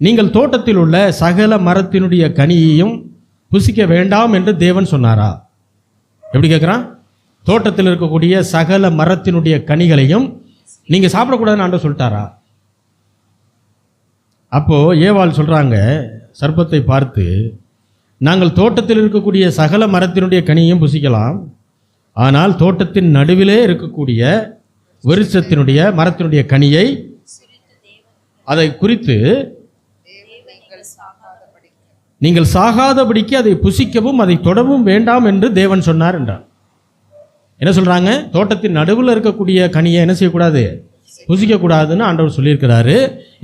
Speaker 1: நீங்கள் தோட்டத்தில் உள்ள சகல மரத்தினுடைய கனியையும் புசிக்க வேண்டாம் என்று தேவன் சொன்னாரா? எப்படி கேட்குறான்? தோட்டத்தில் இருக்கக்கூடிய சகல மரத்தினுடைய கனிகளையும் நீங்கள் சாப்பிடக்கூடாதுன்னு ஆண்டவர் சொல்லிட்டாரா? அப்போது ஏவாள் சொல்கிறாங்க சர்ப்பத்தை பார்த்து, நாங்கள் தோட்டத்தில் இருக்கக்கூடிய சகல மரத்தினுடைய கனியையும் புசிக்கலாம், ஆனால் தோட்டத்தின் நடுவிலே இருக்கக்கூடிய விருட்சத்தினுடைய மரத்தினுடைய கனியை அதை குறித்து நீங்கள் சாகாதபடிக்கு அதை புசிக்கவும் அதை தொடவும் வேண்டாம் என்று தேவன் சொன்னார் என்றார். என்ன சொல்கிறாங்க? தோட்டத்தின் நடுவில் இருக்கக்கூடிய கனியை என்ன செய்யக்கூடாது? புசிக்கக்கூடாதுன்னு ஆண்டவர் சொல்லியிருக்கிறாரு.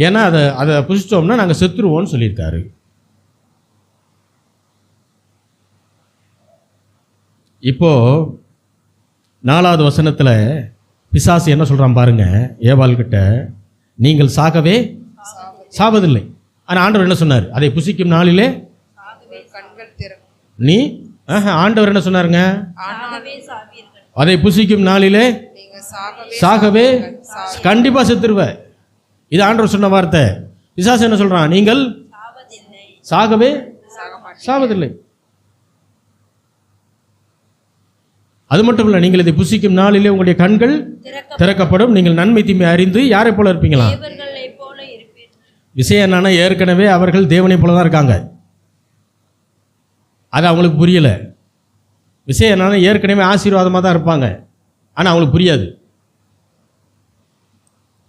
Speaker 1: ஏன்னா அதை புசித்தோம்னா நாங்கள் செத்துருவோம்னு சொல்லியிருக்காரு. இப்போது 4வது வசனத்தில் பிசாசு என்ன சொல்கிறான் பாருங்க, ஏவாள் கிட்ட, நீங்கள் சாகவே சாவதில்லை. ஆனால் ஆண்டவர் என்ன சொன்னார்? அதை புசிக்கும் நாளிலே நீ ஆண்டவர் என்ன சொன்னாருங்க? அதை புசிக்கும் நாளிலே சாகவே கண்டிப்பா செத்துருவ. இது ஆண்டவர் சொன்ன வார்த்தை. பிசாசு என்ன சொல்றான்? நீங்கள் சாகவே சாவதில்லை. அது மட்டும் இல்லை, நீங்கள் இதை புசிக்கும் நாளிலே உங்களுடைய கண்கள் திறக்கப்படும், நீங்கள் நன்மை தீமை அறிந்து யாரை போல இருப்பீங்களா? விஷயம் என்னன்னா, ஏற்கனவே அவர்கள் தேவனை போல தான் இருக்காங்க. அது அவங்களுக்கு புரியலை. விஷயம் என்னன்னா, ஏற்கனவே ஆசீர்வாதமாக தான் இருப்பாங்க, ஆனால் அவங்களுக்கு புரியாது.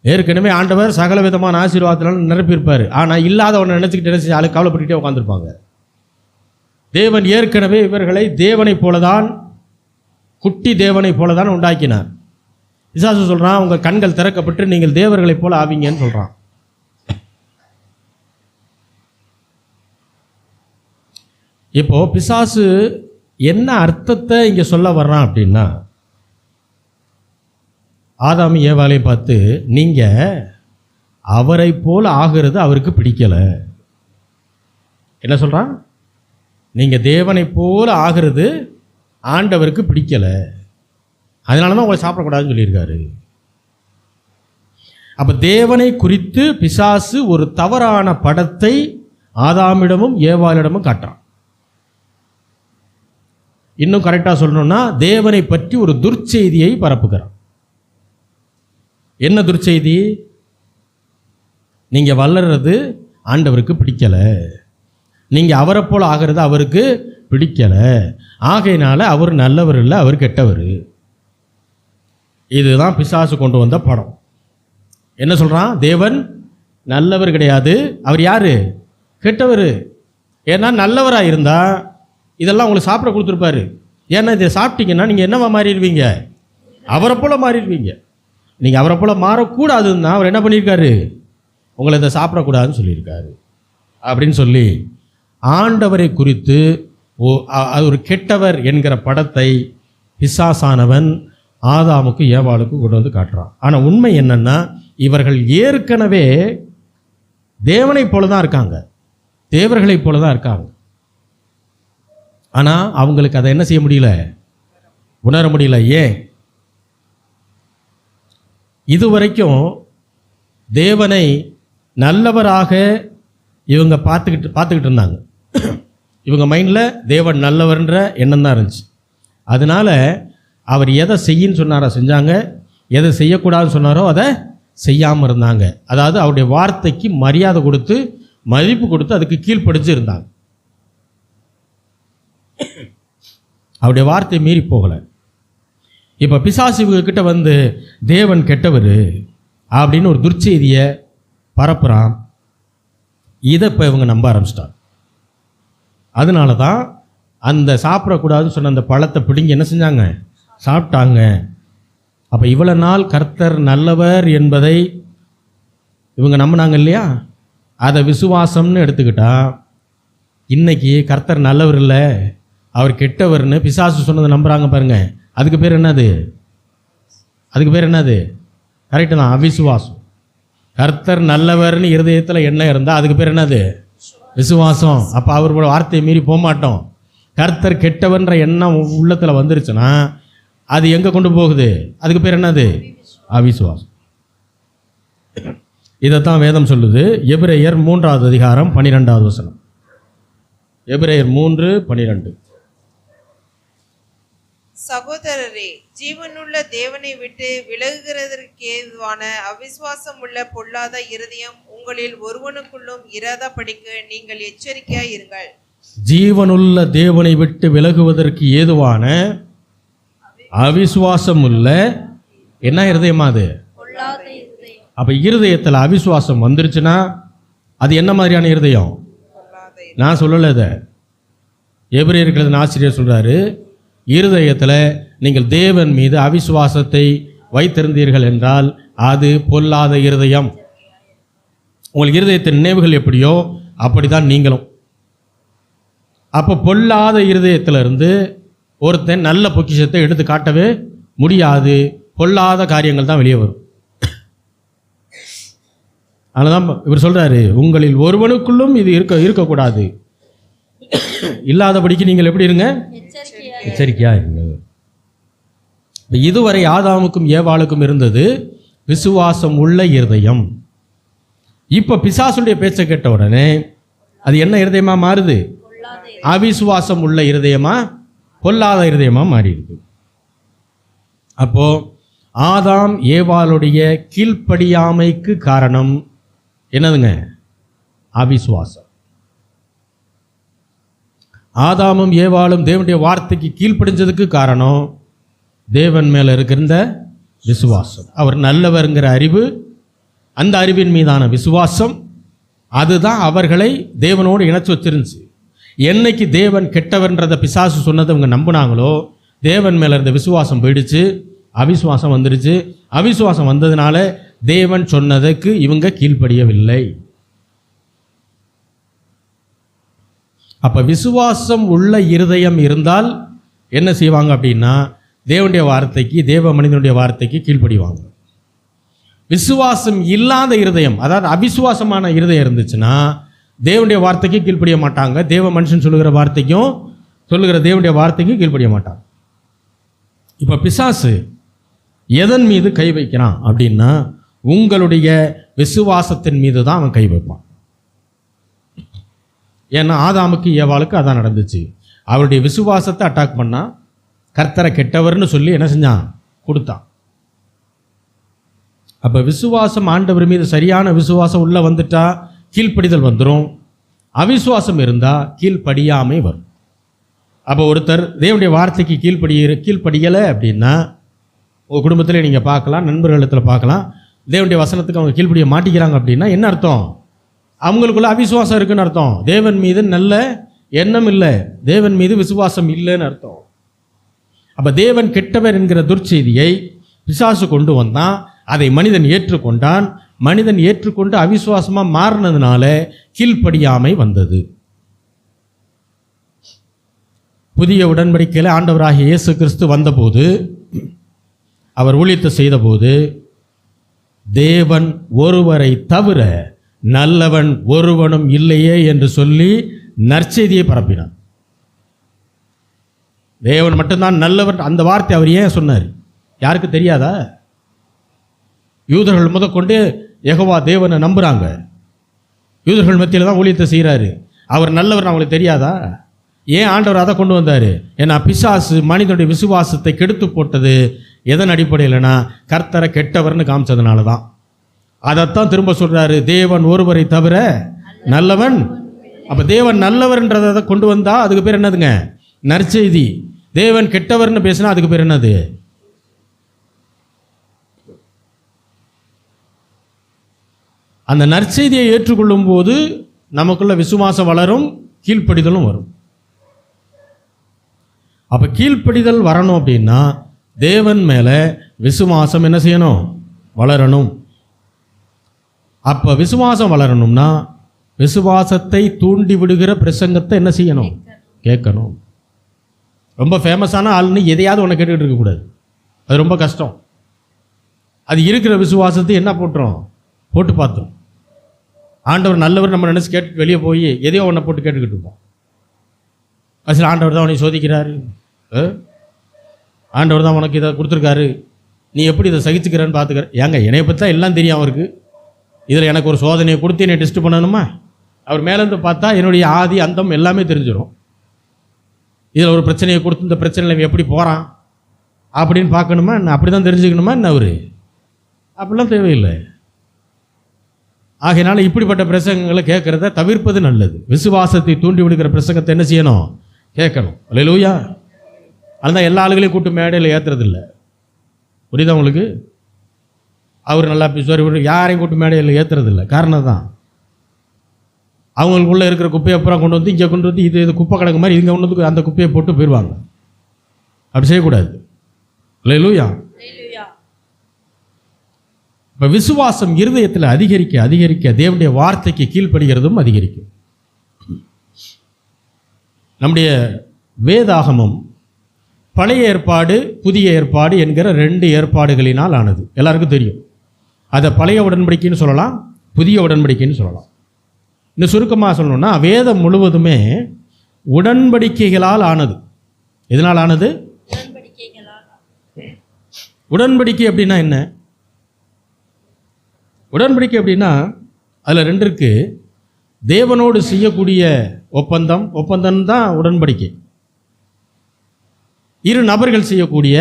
Speaker 1: ஏற்கனவே ஆண்டவர் சகல விதமான ஆசீர்வாதத்தினால நிரப்பியிருப்பார், ஆனால் இல்லாதவனை நினச்சிக்கிட்டு நினச்சி ஆளு கவலைப்பட்டுக்கிட்டே உட்காந்துருப்பாங்க. தேவன் ஏற்கனவே இவர்களை தேவனைப் போலதான், குட்டி தேவனைப் போலதான் உண்டாக்கினார். பிசாசு சொல்கிறான், உங்கள் கண்கள் திறக்கப்பட்டு நீங்கள் தேவர்களைப் போல ஆவீங்கன்னு சொல்கிறான். இப்போ பிசாசு என்ன அர்த்தத்தை இங்கே சொல்ல வர்றான் அப்படின்னா, ஆதாமி ஏவாளையும் பார்த்து, நீங்கள் அவரை போல ஆகிறது அவருக்கு பிடிக்கலை. என்ன சொல்கிறான்? நீங்கள் தேவனை போல ஆகிறது ஆண்டவருக்கு பிடிக்கலை, அதனால தான் உங்களை சாப்பிடக்கூடாதுன்னு சொல்லியிருக்காரு. அப்போ தேவனை குறித்து பிசாசு ஒரு தவறான படத்தை ஆதாமிடமும் ஏவாளிடமும் காட்டுறான். இன்னும் கரெக்டாக சொல்லணும்னா, தேவனை பற்றி ஒரு துர்ச்செய்தியை பரப்புகிறான். என்ன துர்ச்செய்தி? நீங்கள் வளர்றது ஆண்டவருக்கு பிடிக்கலை, நீங்கள் அவரை போல் ஆகிறது அவருக்கு பிடிக்கலை, ஆகையினால அவர் நல்லவர் இல்லை, அவர் கெட்டவர். இதுதான் பிசாசு கொண்டு வந்த படம். என்ன சொல்கிறான்? தேவன் நல்லவர் கிடையாது, அவர் யார்? கெட்டவர். ஏன்னா நல்லவராக இருந்தால் இதெல்லாம் உங்களுக்கு சாப்பிட கொடுத்துருப்பாரு. ஏன்னா இதை சாப்பிட்டீங்கன்னா நீங்கள் என்னவா மாறிடுவீங்க? அவரை போல் மாறிடுவீங்க. நீங்கள் அவரை போல் மாறக்கூடாதுன்னா அவர் என்ன பண்ணியிருக்காரு? உங்களை இதை சாப்பிடக்கூடாதுன்னு சொல்லியிருக்காரு. அப்படின்னு சொல்லி ஆண்டவரை குறித்து ஒரு கெட்டவர் என்கிற படத்தை பிசாசானவன் ஆதாமுக்கு ஏவாளுக்கு கொண்டு வந்து காட்டுறான். ஆனால் உண்மை என்னன்னா, இவர்கள் ஏற்கனவே தேவனைப் போல தான் இருக்காங்க, தேவர்களைப் போல தான் இருக்காங்க. ஆனால் அவங்களுக்கு அதை என்ன செய்ய முடியல? உணர முடியல. ஏன்? இதுவரைக்கும் தேவனை நல்லவராக இவங்க பார்த்துக்கிட்டு இருந்தாங்க. இவங்க மைண்டில் தேவன் நல்லவர்ன்ற எண்ணம் தான் இருந்துச்சு. அதனால் அவர் எதை செய்யின்னு சொன்னாரோ செஞ்சாங்க, எதை செய்யக்கூடாதுன்னு சொன்னாரோ அதை செய்யாமல் இருந்தாங்க. அதாவது அவருடைய வார்த்தைக்கு மரியாதை கொடுத்து மதிப்பு கொடுத்து அதுக்கு கீழ்ப்படிச்சு இருந்தாங்க. அவருடைய வார்த்தை மீறி போகலை. இப்போ பிசாசு இவங்கக்கிட்ட வந்து தேவன் கெட்டவர் அப்படின்னு ஒரு துர்ச்செய்தியை பரப்புகிறான். இதை இப்போ இவங்க நம்ப ஆரம்பிச்சிட்டாங்க. அதனால தான் அந்த சாப்பிடக்கூடாதுன்னு சொன்ன அந்த பழத்தை பிடிங்கி என்ன செஞ்சாங்க? சாப்பிட்டாங்க. அப்போ இவ்வளோ நாள் கர்த்தர் நல்லவர் என்பதை இவங்க நம்பினாங்க இல்லையா? அதை விசுவாசம்னு எடுத்துக்கிட்டா, இன்னைக்கு கர்த்தர் நல்லவர் இல்லை, அவர் கெட்டவர்னு பிசாசு சொன்னதை நம்புகிறாங்க பாருங்க. அதுக்கு பேர் என்னது? அதுக்கு பேர் என்னது? கரெக்டு தான், அவிசுவாசம். கர்த்தர் நல்லவர்னு இருதயத்தில் எண்ணம் இருந்தால் அதுக்கு பேர் என்னது? விசுவாசம். அப்போ அவரோட வார்த்தையை மீறி போக மாட்டோம். கர்த்தர் கெட்டவன்ற எண்ணம் உள்ளத்தில் வந்துருச்சுன்னா அது எங்கே கொண்டு போகுது? அதுக்கு பேர் என்னது? அவிசுவாசம். இதைத்தான் வேதம் சொல்லுது. எபிரேயர் 3வது அதிகாரம் 12வது வசனம். எபிரேயர் 3:12.
Speaker 2: சகோதரரே, ஜீவனுள்ள தேவனை விட்டு விலகுகிறதற்கேதுவான அவிசுவாசம் உள்ள பொல்லாத இருதயம் உங்களில் ஒருவனுக்குள்ளும் இராதபடிக்கு நீங்கள் எச்சரிக்கையாய் இருங்கள்.
Speaker 1: ஜீவனுள்ள தேவனை விட்டு விலகுவதற்கு ஏதுவான அவிசுவாசம் உள்ள என்ன இருதயமா அது? அப்ப இருதயத்தில் அவிசுவாசம் வந்துருச்சுன்னா அது என்ன மாதிரியான இருதயம்? நான் சொல்லல, இதை எபிரேயர்களின் ஆசிரியர் சொல்றாரு. இருதயத்தில் நீங்கள் தேவன் மீது அவிசுவாசத்தை வைத்திருந்தீர்கள் என்றால் அது பொல்லாத இருதயம். உங்களுக்கு இருதயத்தின் நினைவுகள் எப்படியோ அப்படிதான் நீங்களும். அப்போ பொல்லாத இருதயத்திலிருந்து ஒருத்தன் நல்ல பொக்கிஷத்தை எடுத்து காட்டவே முடியாது. பொல்லாத காரியங்கள் தான் வெளியே வரும். அதனால்தான் இவர் சொல்றாரு, உங்களில் ஒருவனுக்குள்ளும் இது இருக்கக்கூடாது. இல்லாதபடிக்கு நீங்கள் எப்படி இருங்க? எச்சரிக்கையா இருங்க. இதுவரை ஆதாமுக்கும் ஏவாளுக்கும் இருந்தது விசுவாசம் உள்ள இருதயம். இப்ப பிசாசுடைய பேச்சை கேட்ட உடனே அது என்ன இருதயமா மாறுது? அவிசுவாசம் உள்ள இருதயமா, பொல்லாத இருதயமா மாறி இருக்கு. அப்போ ஆதாம் ஏவாளுடைய கீழ்ப்படியாமைக்கு காரணம் என்னதுங்க? அவிசுவாசம். ஆதாமும் ஏவாளும் தேவனுடைய வார்த்தைக்கு கீழ்ப்படிஞ்சதுக்கு காரணம் தேவன் மேலே இருக்கிற விசுவாசம். அவர் நல்லவருங்கிற அறிவு, அந்த அறிவின் மீதான விசுவாசம், அதுதான் அவர்களை தேவனோடு இணைச்சி வச்சிருந்துச்சு. என்னைக்கு தேவன் கெட்டவர்ன்றதை பிசாசு சொன்னதை அவங்க நம்பினாங்களோ தேவன் மேலே இருந்த விசுவாசம் போயிடுச்சு, அவிசுவாசம் வந்துடுச்சு. அவிசுவாசம் வந்ததுனால தேவன் சொன்னதுக்கு இவங்க கீழ்ப்படியவில்லை. அப்போ விசுவாசம் உள்ள இருதயம் இருந்தால் என்ன செய்வாங்க அப்படின்னா தேவனுடைய வார்த்தைக்கு, தேவ மனிதனுடைய வார்த்தைக்கு கீழ்ப்படிவாங்க. விசுவாசம் இல்லாத இருதயம், அதாவது அவிசுவாசமான இருதயம் இருந்துச்சுன்னா தேவனுடைய வார்த்தைக்கு கீழ்ப்படிய மாட்டாங்க, தேவ மனுஷன் சொல்லுகிற வார்த்தைக்கும் சொல்லுகிற தேவனுடைய வார்த்தைக்கும் கீழ்ப்படிய மாட்டாங்க. இப்போ பிசாசு எதன் மீது கை வைக்கிறான் அப்படின்னா உங்களுடைய விசுவாசத்தின் மீது தான் அவன் கை வைப்பான். ஏன்னா ஆதாமுக்கு ஏவாளுக்கு அதான் நடந்துச்சு. அவருடைய விசுவாசத்தை அட்டாக் பண்ணா, கர்த்தரை கெட்டவர்னு சொல்லி என்ன செஞ்சான், கொடுத்தான். அப்போ விசுவாசம் ஆண்டவர் மீது சரியான விசுவாசம் உள்ள வந்துட்டா கீழ்ப்படிதல் வந்துடும். அவிசுவாசம் இருந்தால் கீழ்ப்படியாமை வரும். அப்போ ஒருத்தர் தேவனுடைய வார்த்தைக்கு கீழ்ப்படியலை அப்படின்னா உங்கள் குடும்பத்தில் நீங்கள் பார்க்கலாம், நண்பர்களிடத்தில் பார்க்கலாம், தேவனுடைய வசனத்துக்கு அவங்க கீழ்ப்படிய மாட்டிக்கிறாங்க அப்படின்னா என்ன அர்த்தம், அவங்களுக்குள்ள அவிசுவாசம் இருக்குன்னு அர்த்தம். தேவன் மீது நல்ல எண்ணம் இல்லை, தேவன் மீது விசுவாசம் இல்லைன்னு அர்த்தம். அப்போ தேவன் கெட்டவர் என்கிற துர்ச்செய்தியை பிசாசு கொண்டு வந்தான், அதை மனிதன் ஏற்றுக்கொண்டான். மனிதன் ஏற்றுக்கொண்டு அவிசுவாசமாக மாறினதுனால கீழ்ப்படியாமை வந்தது. புதிய உடன்படிக்கையில் ஆண்டவராகிய இயேசு கிறிஸ்து வந்தபோது, அவர் ஊழியத்தை செய்தபோது, தேவன் ஒருவரை தவிர நல்லவன் ஒருவனும் இல்லையே என்று சொல்லி நற்செய்தியை பரப்பினார். தேவன் மட்டும்தான் நல்லவன். அந்த வார்த்தை அவர் ஏன் சொன்னார், யாருக்கு தெரியாதா? யூதர்கள் முதற்கொண்டு யெகோவா தேவனை நம்புகிறாங்க. யூதர்கள் மத்தியில் தான் ஊழியத்தை செய்கிறாரு. அவர் நல்லவர் அவங்களுக்கு தெரியாதா? ஏன் ஆண்டவர் அதை கொண்டு வந்தார்? ஏன்னா பிசாசு மனிதனுடைய விசுவாசத்தை கெடுத்து போட்டது எதன் அடிப்படையில்னா கர்த்தரை கெட்டவர்னு காமிச்சதுனால தான். அதைத்தான் திரும்ப சொல்கிறாரு, தேவன் ஒருவரை தவிர நல்லவன். அப்போ தேவன் நல்லவர்ன்றதை கொண்டு வந்தால் அதுக்கு பேர் என்னதுங்க, நற்செய்தி. தேவன் கெட்டவர்னு பேசினா அதுக்கு பேர் என்னது? அந்த நற்செய்தியை ஏற்றுக்கொள்ளும் போது நமக்குள்ள விசுவாசம் வளரும், கீழ்ப்படிதலும் வரும். அப்போ கீழ்ப்படிதல் வரணும் அப்படின்னா தேவன் மேலே விசுவாசம் என்ன செய்யணும், வளரணும். அப்போ விசுவாசம் வளரணும்னா விசுவாசத்தை தூண்டி விடுகிற பிரசங்கத்தை என்ன செய்யணும், கேட்கணும். ரொம்ப ஃபேமஸான ஆள்னு எதையாவது ஒன்று கேட்டுக்கிட்டு இருக்கக்கூடாது, அது ரொம்ப கஷ்டம். அது இருக்கிற விசுவாசத்தை என்ன போட்டு பார்த்தோம். ஆண்டவர் நல்லவர் நம்ம நினச்சி கேட்டு வெளியே போய் எதையோ ஒன்றை போட்டு கேட்டுக்கிட்டு இருப்போம். அசல் ஆண்டவர் தான் உனக்கு சோதிக்கிறாரு, ஆண்டவர் தான் உனக்கு இதை கொடுத்துருக்காரு, நீ எப்படி இதை சகிச்சுக்கிறன்னு பார்த்துக்கிற. ஏங்க என்னைய பற்றி தான் எல்லாம் தெரியும் அவருக்கு, இதில் எனக்கு ஒரு சோதனையை கொடுத்து என்னை டெஸ்ட் பண்ணணுமா? அவர் மேலேருந்து பார்த்தா என்னுடைய ஆதி அந்தம் எல்லாமே தெரிஞ்சிடும். இதில் ஒரு பிரச்சனையை கொடுத்து இந்த பிரச்சனையில் எப்படி போகிறான் அப்படின்னு பார்க்கணுமா என்ன? அப்படி தான் தெரிஞ்சுக்கணுமா என்ன? அவர் அப்படிலாம் தேவையில்லை. ஆகையினால இப்படிப்பட்ட பிரசங்கங்களை கேட்குறத தவிர்ப்பது நல்லது. விசுவாசத்தை தூண்டி விடுகிற பிரசங்கத்தை என்ன செய்யணும், கேட்கணும். அல்லேலூயா. அதுதான் எல்லா ஆளுகளையும் கூட்டு மேடையில் ஏற்றுறதில்லை. புரியுதா உங்களுக்கு? அவர் நல்லா பேசுவார், யாரையும் கூட்டு மேடையில் ஏற்றுறதில்லை. காரணம் தான் அவங்களுக்குள்ளே இருக்கிற குப்பையை அப்புறம் கொண்டு வந்து இங்கே கொண்டு வந்து இது குப்பை கிடக்கு மாதிரி இங்கே கொண்டு வந்து அந்த குப்பையை போட்டு போயிடுவாங்க. அப்படி செய்யக்கூடாது. அல்லேலூயா. இப்போ விசுவாசம் இருதயத்தில் அதிகரிக்க அதிகரிக்க தேவனுடைய வார்த்தைக்கு கீழ்ப்படுகிறதும் அதிகரிக்கும். நம்முடைய வேதாகமம் பழைய ஏற்பாடு புதிய ஏற்பாடு என்கிற 2 ஏற்பாடுகளினால் ஆனது. எல்லாருக்கும் தெரியும். அதை பழைய உடன்படிக்கைன்னு சொல்லலாம், புதிய உடன்படிக்கைன்னு சொல்லலாம். இன்னும் சுருக்கமாக சொல்லணும்னா வேதம் முழுவதுமே உடன்படிக்கைகளால் ஆனது. எதனால் ஆனது? உடன்படிக்கை அப்படின்னா என்ன? உடன்படிக்கை அப்படின்னா அதில் 2 இருக்கு. தேவனோடு செய்யக்கூடிய ஒப்பந்தம் தான் உடன்படிக்கை. 2 நபர்கள் செய்யக்கூடிய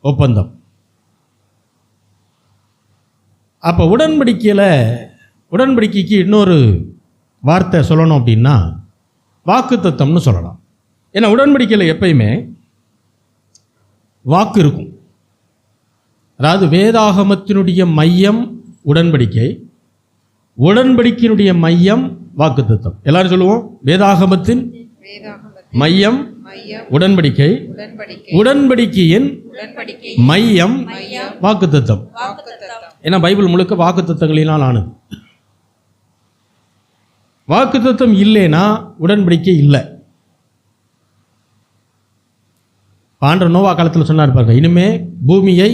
Speaker 1: ஒப்பந்தம். அப்போ உடன்படிக்கைக்கு இன்னொரு வார்த்தை சொல்லணும் அப்படின்னா வாக்குத்தத்தம்னு சொல்லலாம். ஏன்னா உடன்படிக்கையில் எப்பயுமே வாக்கு இருக்கும். அதாவது வேதாகமத்தினுடைய மையம் உடன்படிக்கை, உடன்படிக்கையினுடைய மையம் வாக்குத்தத்தம். எல்லாரும் சொல்லுவோம், வேதாகமத்தின் மையம் உடன்படிக்கை, உடன்படிக்கையின் மையம் வாக்குத்தத்தம். ஏன்னா பைபிள் முழுக்க வாக்குத்தத்தங்களினால் ஆனது. வாக்குத்தத்தம் இல்லைன்னா உடன்படிக்கை இல்லை. ஆண்டவர் நோவா காலத்தில் சொன்னார் பாருங்க, இனிமே பூமியை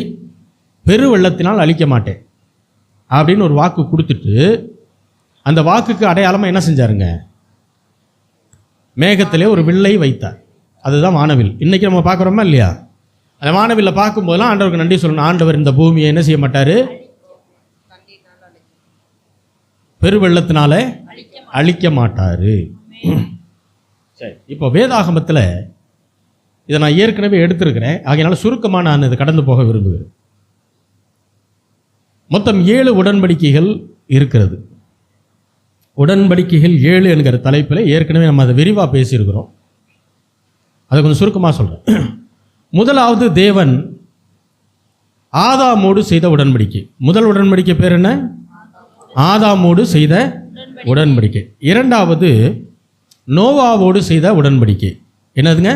Speaker 1: பெரு வெள்ளத்தினால் அழிக்க மாட்டேன் அப்படின்னு ஒரு வாக்கு கொடுத்துட்டு அந்த வாக்குக்கு அடையாளமாக என்ன செஞ்சாருங்க? மேகத்திலே ஒரு வில்லை வைத்தார். அதுதான் வானவில். இன்றைக்கி நம்ம பார்க்குறோமா இல்லையா? அந்த வானவில்லை பார்க்கும்போதெல்லாம் ஆண்டவருக்கு நன்றி சொல்லணும். ஆண்டவர் இந்த பூமியை என்ன செய்ய மாட்டார்? பெருவெள்ளத்தினால அழிக்க மாட்டார். சரி, இப்போ வேதாகமத்தில் இதை நான் ஏற்கனவே எடுத்திருக்கிறேன், ஆகையினால சுருக்கமாக நான் இதை கடந்து போக விரும்புகிறேன். மொத்தம் 7 உடன்படிக்கைகள் இருக்கிறது. உடன்படிக்கைகள் 7 என்கிற தலைப்பில் ஏற்கனவே நம்ம அதை விரிவாக பேசியிருக்கிறோம். அதை கொஞ்சம் சுருக்கமாக சொல்கிறேன். முதலாவது தேவன் ஆதாமோடு செய்த உடன்படிக்கை. முதல் உடன்படிக்கை பேர் என்ன? ஆதாமோடு செய்த உடன்படிக்கை. இரண்டாவது நோவாவோடு செய்த உடன்படிக்கை. என்னதுங்க?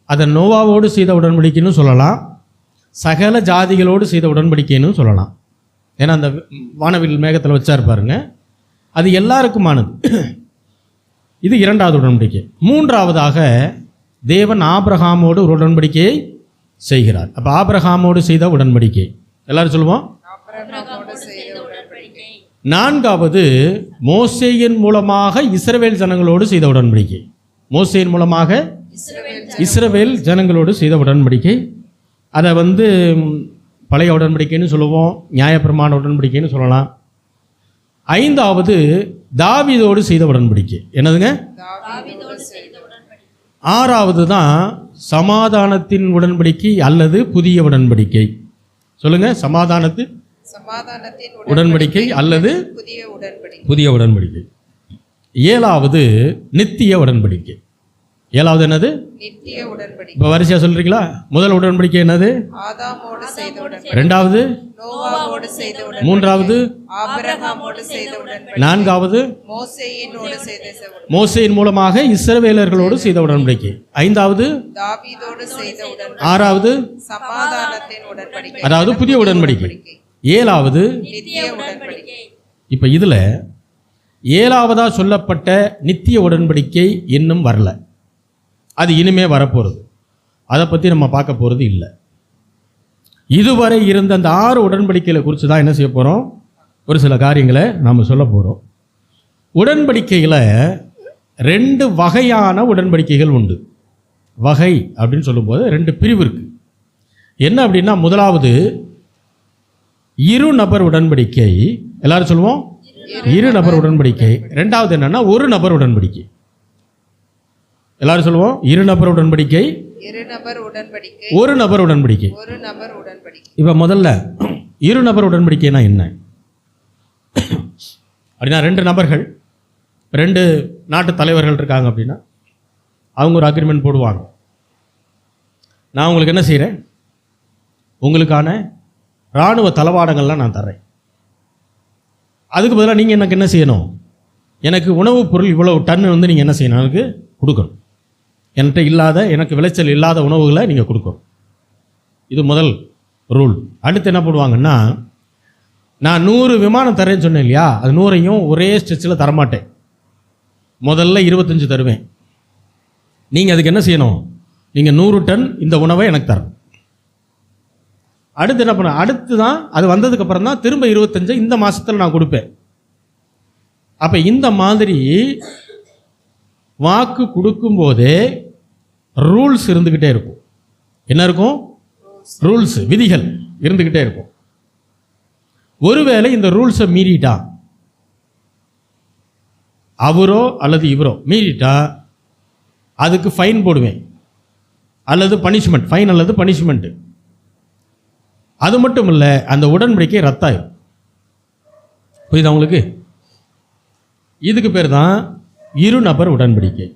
Speaker 1: அதை நோவாவோடு செய்த உடன்படிக்கைன்னு சொல்லலாம், சகல ஜாதிகளோடு செய்த உடன்படிக்கைன்னு சொல்லலாம். ஏன்னா அந்த வானவில் மேகத்தில் வச்சார் பாருங்க, அது எல்லாருக்குமானது. இது இரண்டாவது உடன்படிக்கை. மூன்றாவதாக தேவன் ஆபிரகாமோடு ஒரு உடன்படிக்கையை செய்கிறார். அப்போ ஆபிரகாமோடு செய்த உடன்படிக்கை எல்லாரும் சொல்லுவோம். நான்காவது மோசேயின் மூலமாக இஸ்ரவேல் ஜனங்களோடு செய்த உடன்படிக்கை. மோசேயின் மூலமாக இஸ்ரவேல் ஜனங்களோடு செய்த உடன்படிக்கை. அதை பழைய உடன்படிக்கைன்னு சொல்லுவோம், நியாயப்பிரமாண உடன்படிக்கைன்னு சொல்லலாம். ஐந்தாவது தாவீதோடு செய்த உடன்படிக்கை. என்னதுங்க? ஆறாவது தான் சமாதானத்தின் உடன்படிக்கை அல்லது புதிய உடன்படிக்கை. சொல்லுங்க, சமாதானத்தின் உடன்படிக்கை அல்லது புதிய உடன்படிக்கை. ஏழாவது நித்திய உடன்படிக்கை. ஏழாவது என்னது? நித்திய உடன்படிக்கை. இப்போ வரிசையா சொல்றீங்களா? முதல் உடன்படிக்கை என்னது? ஆதாமோடு செய்த உடன்படிக்கை. இரண்டாவது நோவாவோடு செய்த உடன்படிக்கை. மூன்றாவது ஆபிரகாமோடு செய்த உடன்படிக்கை. நான்காவது மோசேயினோடு செய்த உடன்படிக்கை, மோசேயின் மூலமாக இஸ்ரவேலர்களோடு செய்த உடன்படிக்கை. ஐந்தாவது தாவீதோடு செய்த உடன்படிக்கை. ஆறாவது சமாதானத்தின் உடன்படிக்கை, அதாவது புதிய உடன்படிக்கை. ஏழாவது நித்திய உடன்படிக்கை. இப்போ இதுல ஏழாவதா சொல்லப்பட்ட நித்திய உடன்படிக்கை இன்னும் வரல, அது இனிமே வரப்போகிறது. அதை பற்றி நம்ம பார்க்க போகிறது இல்லை. இதுவரை இருந்த அந்த 6 உடன்படிக்கைகளை குறித்து தான் என்ன செய்ய போகிறோம், ஒரு சில காரியங்களை நாம் சொல்ல போகிறோம். உடன்படிக்கையில் 2 வகையான உடன்படிக்கைகள் உண்டு. வகை அப்படின்னு சொல்லும்போது 2 பிரிவு இருக்குது. என்ன அப்படின்னா, முதலாவது இரு நபர் உடன்படிக்கை. எல்லாரும் சொல்லுவோம், இரு நபர் உடன்படிக்கை. ரெண்டாவது என்னன்னா ஒரு நபர் உடன்படிக்கை. எல்லாரும் சொல்லுவோம், இரு நபர் உடன்படிக்கை, ஒரு நபர் உடன்படிக்கை. இப்ப முதல்ல இரு நபர் உடன்படிக்கைனா என்ன அப்படின்னா, 2 நபர்கள், 2 நாட்டு தலைவர்கள் இருக்காங்க அப்படின்னா அவங்க ஒரு அக்ரிமெண்ட் போடுவாங்க. நான் உங்களுக்கு என்ன செய்கிறேன், உங்களுக்கான இராணுவ தளவாடங்கள்லாம் நான் தர்றேன். அதுக்கு பதிலாக நீங்கள் எனக்கு என்ன செய்யணும், எனக்கு உணவுப் பொருள் இவ்வளவு டன் நீங்கள் என்ன செய்யணும், எனக்கு கொடுக்கணும். என்கிட்ட இல்லாத, எனக்கு விளைச்சல் இல்லாத உணவுகளை நீங்கள் கொடுக்கணும். இது முதல் ரூல். அடுத்து என்ன போடுவாங்கன்னா, நான் 100 விமானம் தரேன்னு சொன்னேன் இல்லையா, அது 100ஐயும் ஒரே ஸ்ட்ரெச்சில் தரமாட்டேன். முதல்ல 25 தருவேன். நீங்கள் அதுக்கு என்ன செய்யணும், நீங்கள் 100 டன் இந்த உணவை எனக்கு தரணும். அடுத்து என்ன பண்ண, அடுத்து தான் அது வந்ததுக்கப்புறம் தான் திரும்ப 25 இந்த மாதத்தில் நான் கொடுப்பேன். அப்போ இந்த மாதிரி வாக்கு கொடுக்கும்போதே ரூல்ஸ் இருந்துக்கிட்டே இருக்கும். என்ன இருக்கும்? ரூல்ஸ், விதிகள் இருந்துக்கிட்டே இருக்கும். ஒருவேளை இந்த ரூல்ஸை மீறிட்டா, அவரோ அல்லது இவரோ மீறிட்டா அதுக்கு ஃபைன் போடுவேன் அல்லது பனிஷ்மெண்ட், ஃபைன் அல்லது பனிஷ்மெண்ட். அது மட்டும் இல்லை, அந்த உடன்படிக்கை ரத்தாயிரும். புரியுதா உங்களுக்கு? இதுக்கு பேர் தான் இரு நபர் உடன்படிக்கை.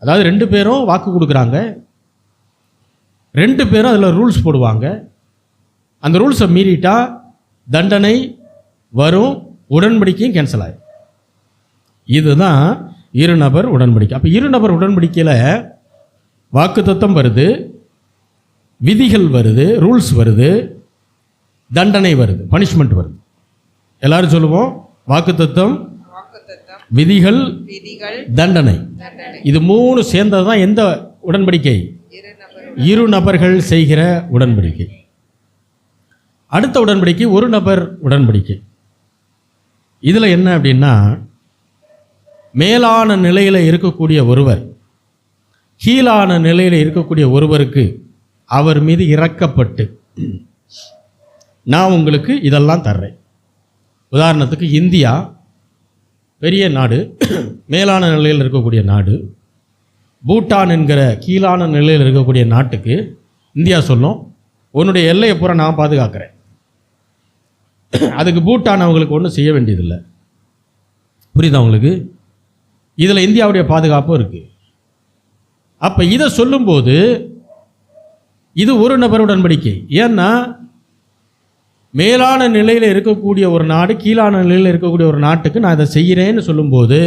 Speaker 1: அதாவது 2 பேரும் வாக்கு கொடுக்குறாங்க, 2 பேரும் அதில் ரூல்ஸ் போடுவாங்க. அந்த ரூல்ஸை மீறிட்டா தண்டனை வரும், உடன்படிக்கையும் கேன்சல் ஆகும். இதுதான் இருநபர் உடன்படிக்கை. அப்போ இருநபர் உடன்படிக்கையில் வாக்குத்தத்தம் வருது, விதிகள் வருது, ரூல்ஸ் வருது, தண்டனை வருது, பனிஷ்மெண்ட் வருது. எல்லாரும் சொல்லுவோம், வாக்குத்தத்தம், விதிகள், தண்டனை. இது 3 சேர்ந்தது தான் எந்த உடன்படிக்கை? இரு நபர்கள் செய்கிற உடன்படிக்கை. அடுத்த உடன்படிக்கை ஒரு நபர் உடன்படிக்கை. இதில் என்ன அப்படின்னா, மேலான நிலையில் இருக்கக்கூடிய ஒருவர் கீழான நிலையில் இருக்கக்கூடிய ஒருவருக்கு அவர் மீது இரக்கப்பட்டு, நான் உங்களுக்கு இதெல்லாம் தர்றேன். உதாரணத்துக்கு இந்தியா பெரிய நாடு, மேலான நிலையில் இருக்கக்கூடிய நாடு. பூட்டான் என்கிற கீழான நிலையில் இருக்கக்கூடிய நாட்டுக்கு இந்தியா சொல்லும், உன்னுடைய எல்லையை பூரா நான் பாதுகாக்கிறேன். அதுக்கு பூட்டான் அவங்களுக்கு ஒன்றும் செய்ய வேண்டியதில்லை. புரியுதா உங்களுக்கு? இதில் இந்தியாவுடைய பாதுகாப்பும் இருக்குது. அப்போ இதை சொல்லும்போது இது ஒரு நபர் உடன்படிக்கை. ஏன்னா மேலான நிலையில் இருக்கக்கூடிய ஒரு நாடு கீழான நிலையில் இருக்கக்கூடிய ஒரு நாட்டுக்கு நான் இதை செய்கிறேன்னு சொல்லும்போது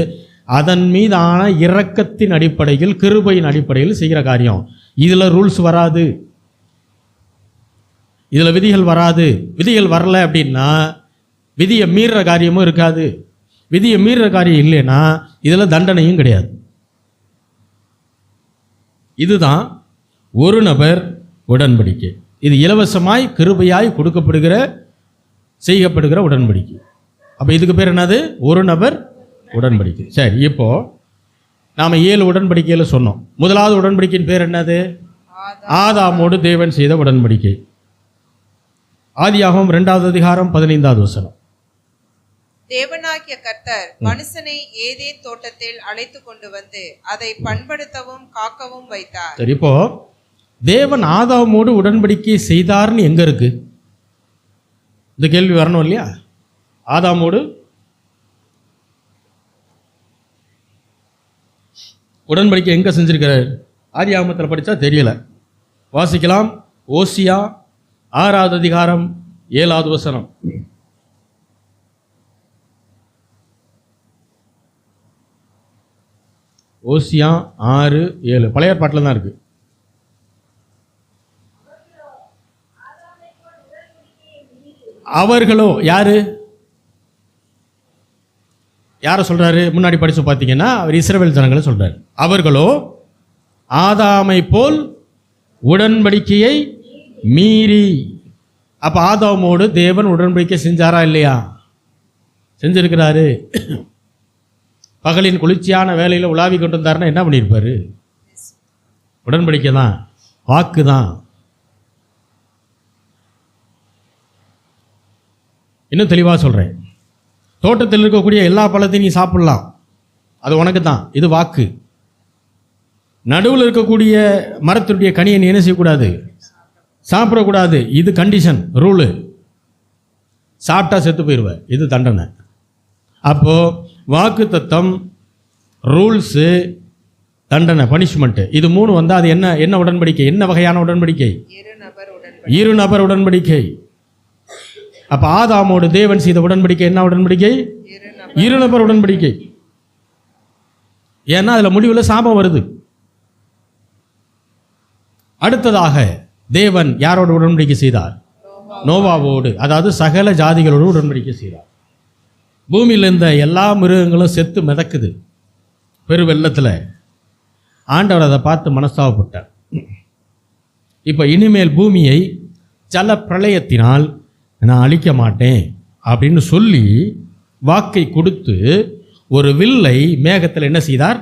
Speaker 1: அதன் மீதான இரக்கத்தின் அடிப்படையில், கிருபையின் அடிப்படையில் செய்கிற காரியம். இதில் ரூல்ஸ் வராது, இதில் விதிகள் வராது. விதிகள் வரல அப்படின்னா விதியை மீறுற காரியமும் இருக்காது. விதியை மீறுற காரியம் இல்லைன்னா இதில் தண்டனையும் கிடையாது. இதுதான் ஒரு நபர் உடன்படிக்கை. இது இலவசமாய் கிருபையாய் கொடுக்கப்படுகிற செய்யப்படுகிற உடன்படிக்கை. அப்போ இதுக்கு பேர் என்னது? ஒரு நபர் உடன்படிக்கை. சரி, இப்போ நாம் 7 உடன்படிக்கையில் சொன்னோம். முதலாவது உடன்படிக்கையின் பேர் என்னது? ஆதாமோடு தேவன் செய்த உடன்படிக்கை. ஆதியாகமம் 2வது அதிகாரம் 15வது வசனம்.
Speaker 2: தேவனாகிய கர்த்தர் மனுஷனை ஏதேன் தோட்டத்தில் அழைத்து கொண்டு வந்து அதை பண்படுத்தவும் காக்கவும் வைத்தார்.
Speaker 1: சரி, இப்போ தேவன் ஆதாமோடு உடன்படிக்கை செய்தார்னு எங்க இருக்கு? இந்த கேள்வி வரணும் இல்லையா? ஆதாமோடு உடன்படிக்கை எங்க செஞ்சிருக்கிறார்? ஆதியாகமத்தில் படித்தா தெரியல, வாசிக்கலாம். ஓசியா 6வது அதிகாரம் 7வது வசனம். ஓசியா 6:7 பழைய ஏற்பாட்டில் தான் இருக்கு. அவர்களோ யாரு? யாரை சொல்றாரு? முன்னாடி படிச்சு பார்த்தீங்கன்னா அவர் இஸ்ரவேல் ஜனங்களை சொல்றாரு. அவர்களோ ஆதாமை போல் உடன்படிக்கையை மீறி. அப்ப ஆதாமோடு தேவன் உடன்படிக்கை செஞ்சாரா இல்லையா? செஞ்சிருக்கிறாரு. பகலின் குளிர்ச்சியான வேலையில் உலாவி கொண்டு வந்தாருன்னா என்ன பண்ணியிருப்பாரு? உடன்படிக்கை தான், வாக்கு தான். இன்னும் தெளிவாக சொல்கிறேன், தோட்டத்தில் இருக்கக்கூடிய எல்லா பழத்தையும் நீ சாப்பிடலாம், அது உனக்கு தான், இது வாக்கு. நடுவில் இருக்கக்கூடிய மரத்துடைய கனியை நீ என்ன செய்யக்கூடாது? சாப்பிடக்கூடாது, இது கண்டிஷன், ரூலு. சாப்பிட்டா செத்து போயிடுவேன், இது தண்டனை. அப்போது வாக்கு தத்தம், ரூல்ஸு, தண்டனை, பனிஷ்மெண்ட்டு, இது 3 வந்தால் அது என்ன என்ன உடன்படிக்கை? என்ன வகையான உடன்படிக்கை? இரு நபர் உடன்படிக்கை. அப்போ ஆதாமோடு தேவன் செய்த உடன்படிக்கை என்ன உடன்படிக்கை? இரு நபர் உடன்படிக்கை. ஏன்னா அதில் முடிவில் சாபம் வருது. அடுத்ததாக தேவன் யாரோடு உடன்படிக்கை செய்தார்? நோவாவோடு, அதாவது சகல ஜாதிகளோடு உடன்படிக்கை செய்தார். பூமியில் இருந்த எல்லா மிருகங்களும் செத்து மிதக்குது பெரு வெள்ளத்தில். ஆண்டவர் அதை பார்த்து மனஸ்தாபப்பட்டார். இப்போ இனிமேல் பூமியை ஜல பிரளயத்தினால் நான் அழிக்க மாட்டேன் அப்படின்னு சொல்லி வாக்கை கொடுத்து ஒரு வில்லை மேகத்தில் என்ன செய்தார்?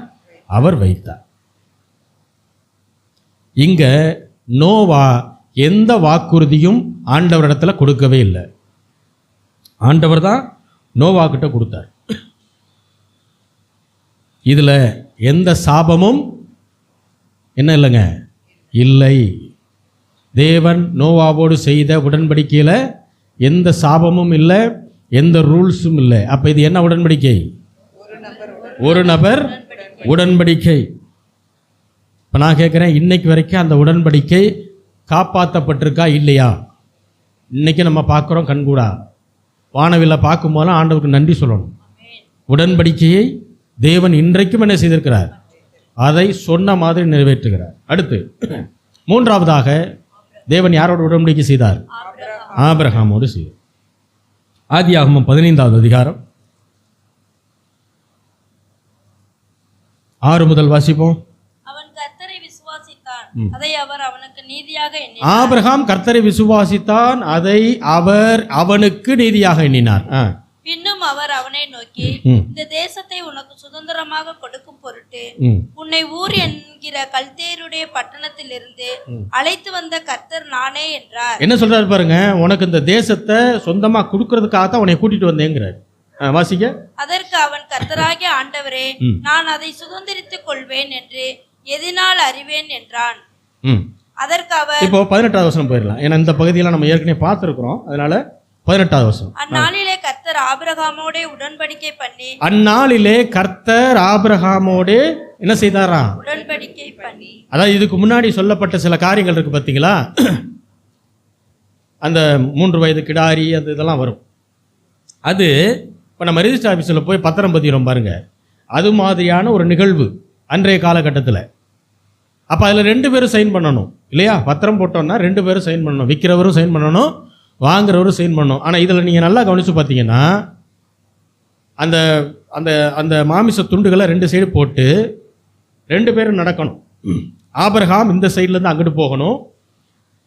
Speaker 1: அவர் வைத்தார். இங்க நோவா எந்த வாக்குறுதியும் ஆண்டவரிடத்தில் கொடுக்கவே இல்லை. ஆண்டவர் தான் நோவா கிட்ட கொடுத்தார். இதில் எந்த சாபமும் என்ன இல்லைங்க? இல்லை. தேவன் நோவாவோடு செய்த உடன்படிக்கையில் எந்த சாபமும் இல்லை, எந்த ரூல்ஸும் இல்லை. அப்போ இது என்ன உடன்படிக்கை? ஒரு நபர் உடன்படிக்கை. இப்போ நான் கேட்குறேன், இன்னைக்கு வரைக்கும் அந்த உடன்படிக்கை காப்பாற்றப்பட்டிருக்கா இல்லையா? இன்னைக்கு நம்ம பார்க்குறோம் கண்கூடா. வானவில்லை பார்க்கும் போதெல்லாம் ஆண்டவருக்கு நன்றி சொல்லணும். உடன்படிக்கையை தேவன் இன்றைக்கும் என்ன செய்திருக்கிறார்? அதை சொன்ன மாதிரி நிறைவேற்றுகிறார். அடுத்து மூன்றாவதாக தேவன் யாரோடு உடன்படிக்கை செய்தார்? ஆபிரகாமோடு செய்தார். ஆதியாகமம் 15வது அதிகாரம் 6 முதல் வாசிப்போம்.
Speaker 3: அவன் கர்த்தரை விசுவாசித்தான், அதை அவர் அவனுக்கு நீதியாக எண்ணினார்.
Speaker 1: ஆபிரகாம் கர்த்தரை விசுவாசித்தான், அதை அவர் அவனுக்கு நீதியாக எண்ணினார்.
Speaker 3: பின்னும் அவர் அவனை நோக்கி, இந்த தேசத்தை உனக்கு சுதந்திரமாக கொடுக்கும் பொருட்டு உன்னை ஊர் என்கிற கல்தேருடைய பட்டணத்திலிருந்து அழைத்து வந்த கர்த்தர் நானே என்றார்.
Speaker 1: என்ன சொல்றாரு பாருங்க, உனக்கு இந்த தேசத்தை சொந்தமா கொடுக்கறதுக்காக தான் உன்னை கூட்டிட்டு வந்தேங்கிறார். வாசிக்க.
Speaker 3: அதற்கு அவன், கர்த்தராகிய ஆண்டவரே, நான் அதை சுதந்திரித்துக் கொள்வேன் என்று எதினால் அறிவேன் என்றான். அதற்கு அவர்,
Speaker 1: இப்போ 18வது வசனம் போயிடலாம், ஏன்னா இந்த பகுதியெல்லாம் நம்ம ஏற்கனவே பார்த்துருக்கிறோம். அதனால 18வது வசனம்.
Speaker 3: அந்நாளிலே கர்த்தர் ஆபிரகாமோட உடன்படிக்கை பண்ணி,
Speaker 1: அந்நாளிலே கர்த்தர் ஆபிரகாமோடு என்ன செய்தாராம்?
Speaker 3: உடன்படிக்கை பண்ணி.
Speaker 1: அதாவது இதுக்கு முன்னாடி சொல்லப்பட்ட சில காரியங்கள் இருக்கு பார்த்தீங்களா? அந்த 3 வயது கிடாரி அது இதெல்லாம் வரும். அது இப்போ நம்ம ரெஜிஸ்டர் ஆஃபீஸில் போய் பத்திரம் பதிகிறோம் பாருங்க, அது மாதிரியான ஒரு நிகழ்வு அன்றைய காலகட்டத்தில். அப்போ அதில் 2 பேரும் சைன் பண்ணணும் இல்லையா? பத்திரம் போட்டோம்னா 2 பேரும் சைன் பண்ணணும். விற்கிறவரும் சைன் பண்ணணும், வாங்குறவரும் சைன் பண்ணணும். ஆனால் இதில் நீங்கள் நல்லா கவனித்து பார்த்தீங்கன்னா அந்த அந்த அந்த மாமிச துண்டுகளை 2 சைடு போட்டு 2 பேரும் நடக்கணும். ஆபிரகாம் இந்த சைட்லேருந்து அங்கிட்டு போகணும்,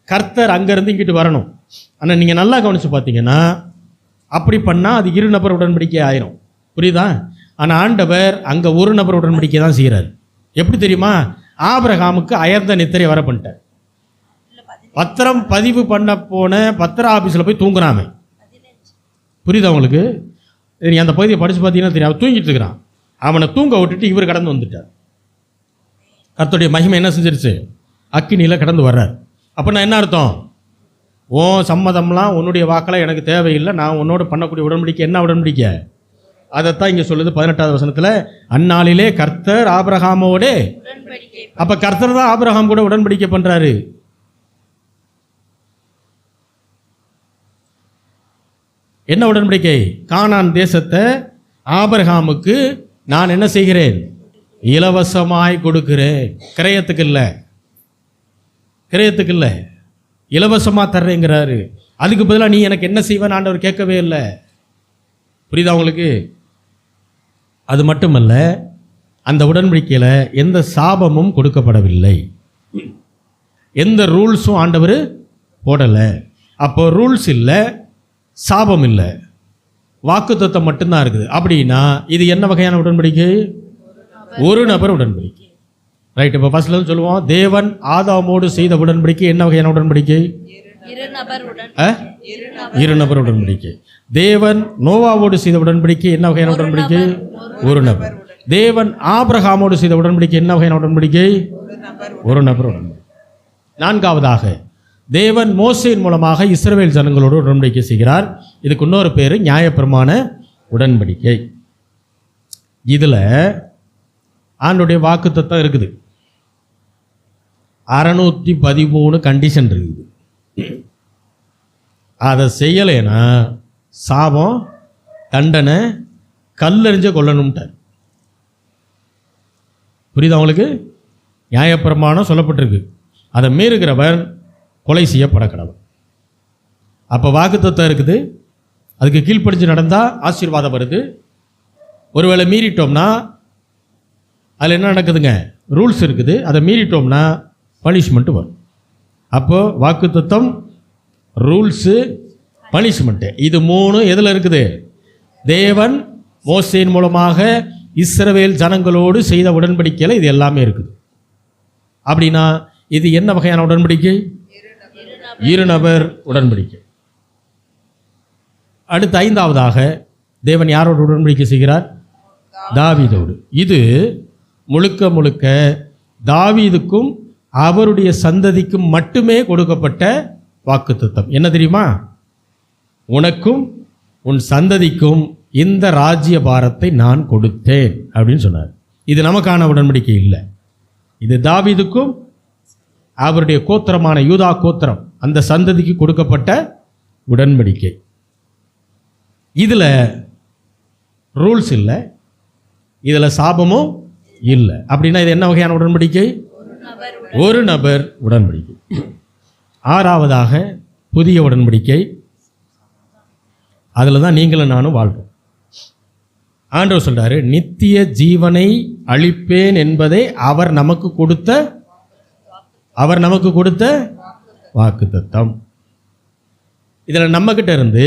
Speaker 1: கர்த்தர் அங்கேருந்து இங்கிட்டு வரணும். ஆனால் நீங்கள் நல்லா கவனித்து பார்த்தீங்கன்னா அப்படி பண்ணால் அது 2 நபர் உடன்படிக்கை ஆயிரும். புரியுதா? ஆனால் ஆண்டவர் அங்கே 1 நபர் உடன்படிக்கை தான் செய்கிறார். எப்படி தெரியுமா? ஆபிரகாமுக்கு அயர்ந்த நித்திரை வர பண்ணிட்டார். பத்திரம் பதிவு பண்ண போன பத்திர ஆஃபீஸில் போய் தூங்குறாமே. புரியுதா உங்களுக்கு? நீ அந்த பகுதியை படித்து பார்த்தீங்கன்னா தெரியும். அவன் தூங்கிட்டு இருக்கிறான். அவனை தூங்க விட்டுட்டு இவர் கடந்து வந்துட்டார். கர்த்தருடைய மகிமை என்ன செஞ்சிருச்சு? அக்கினியில் கடந்து வர்றார். அப்படின்னா என்ன அர்த்தம்? ஓ சம்மதம்லாம் உன்னுடைய வாக்கெல்லாம் எனக்கு தேவையில்லை, நான் உன்னோடு பண்ணக்கூடிய உடன்படிக்கை என்ன உடன்படிக்கை? அதைத்தான் இங்கே சொல்லுது 18வது வசனத்தில், அந்நாளிலே கர்த்தர் ஆபிரகாமோடு. அப்போ கர்த்தர் தான் ஆபிரகாம் கூட உடன்படிக்கை பண்ணுறாரு. என்ன உடன்படிக்கை? கானான் தேசத்தை ஆபிரகாமுக்கு நான் என்ன செய்கிறேன்? இலவசமாய் கொடுக்கிறேன். கிரயத்துக்கு இல்லை, கிரயத்துக்கு இல்லை, இலவசமாக தர்றேங்கிறாரு. அதுக்கு பதிலாக நீ எனக்கு என்ன செய்வேன்னு ஆண்டவர் கேட்கவே இல்லை. புரியுதா உங்களுக்கு? அது மட்டுமல்ல, அந்த உடன்படிக்கையில் எந்த சாபமும் கொடுக்கப்படவில்லை, எந்த ரூல்ஸும் ஆண்டவர் போடலை. அப்போ ரூல்ஸ் இல்லை, சாபம் இல்லை, வாக்குத்தத்தம் மட்டும்தான் இருக்குது. அப்படின்னா இது என்ன வகையான உடன்படிக்கை? 1 நபர் உடன்படிக்கை. ரைட். இப்போ ஃபர்ஸ்ட்ல சொல்லுவோம், தேவன் ஆதாமோடு செய்த உடன்படிக்கை என்ன வகையான உடன்படிக்கை? 2 நபர் உடன்படிக்கை. தேவன் நோவாவோடு செய்த உடன்படிக்கை என்ன வகையான உடன்படிக்கை? 1 நபர். தேவன் ஆபிரகாமோடு செய்த உடன்படிக்கை என்ன வகையான உடன்படிக்கை? 1 நபர் உடன்படிக்கை. 4வதாக தேவன் மோசேயின் மூலமாக இஸ்ரவேல் ஜனங்களோடு உடன்படிக்கை செய்கிறார். இதுக்கு இன்னொரு பேர் நியாயப்பிரமாண உடன்படிக்கை. இதில் ஆண்டுடைய வாக்குத்தத்தம் இருக்குது. 613 கண்டிஷன் இருக்குது. அதை செய்யலைன்னா சாபம், தண்டனை, கல்லெறிஞ்ச கொல்லணும்ட்டார். புரியுதா உங்களுக்கு? நியாயப்பிரமாணம் சொல்லப்பட்டிருக்கு, அதை மீறுகிறவன் கொலை செய்யப்பட கடவுள். அப்போ வாக்குத்தத்தம் இருக்குது, அதுக்கு கீழ்ப்படிஞ்சு நடந்தால் ஆசீர்வாதம் வருது. ஒருவேளை மீறிட்டோம்னா அதில் என்ன நடக்குதுங்க? ரூல்ஸ் இருக்குது, அதை மீறிட்டோம்னா பனிஷ்மெண்ட்டு வரும். அப்போது வாக்குத்தத்தம், ரூல்ஸு, பனிஷ்மெண்ட்டு, இது 3 எதில் இருக்குது? தேவன் மோசேயின் மூலமாக இஸ்ரவேல் ஜனங்களோடு செய்த உடன்படிக்கையில் இது எல்லாமே இருக்குது. அப்படின்னா இது என்ன வகையான உடன்படிக்கை? 2 நபர் உடன்படிக்கை. அடுத்து 5வதாக தேவன் யாரோடு உடன்படிக்கை செய்கிறார்? தாவீதோடு. இது முழுக்க முழுக்க தாவீதுக்கும் அவருடைய சந்ததிக்கும் மட்டுமே கொடுக்கப்பட்ட வாக்குத்தத்தம். என்ன தெரியுமா? உனக்கும் உன் சந்ததிக்கும் இந்த ராஜ்ய பாரத்தை நான் கொடுத்தேன் அப்படின்னு சொன்னார். இது நமக்கான உடன்படிக்கை இல்லை. இது தாவீதுக்கும் அவருடைய கோத்திரமான யூதா கோத்திரம் அந்த சந்ததிக்கு கொடுக்கப்பட்ட உடன்படிக்கை. இதில் ரூல்ஸ் இல்லை, இதில் சாபமும் இல்லை. அப்படின்னா இது என்ன வகையான உடன்படிக்கை? ஒரு நபர் உடன்படிக்கை. ஆறாவதாக புதிய உடன்படிக்கை. அதில் தான் நீங்களும் நானும் வாழ்றோம். ஆண்டவர் சொல்றாரு, நித்திய ஜீவனை அளிப்பேன் என்பதை அவர் நமக்கு கொடுத்த வாக்குத்தத்தம். இதில் நம்மக்கிட்ட இருந்து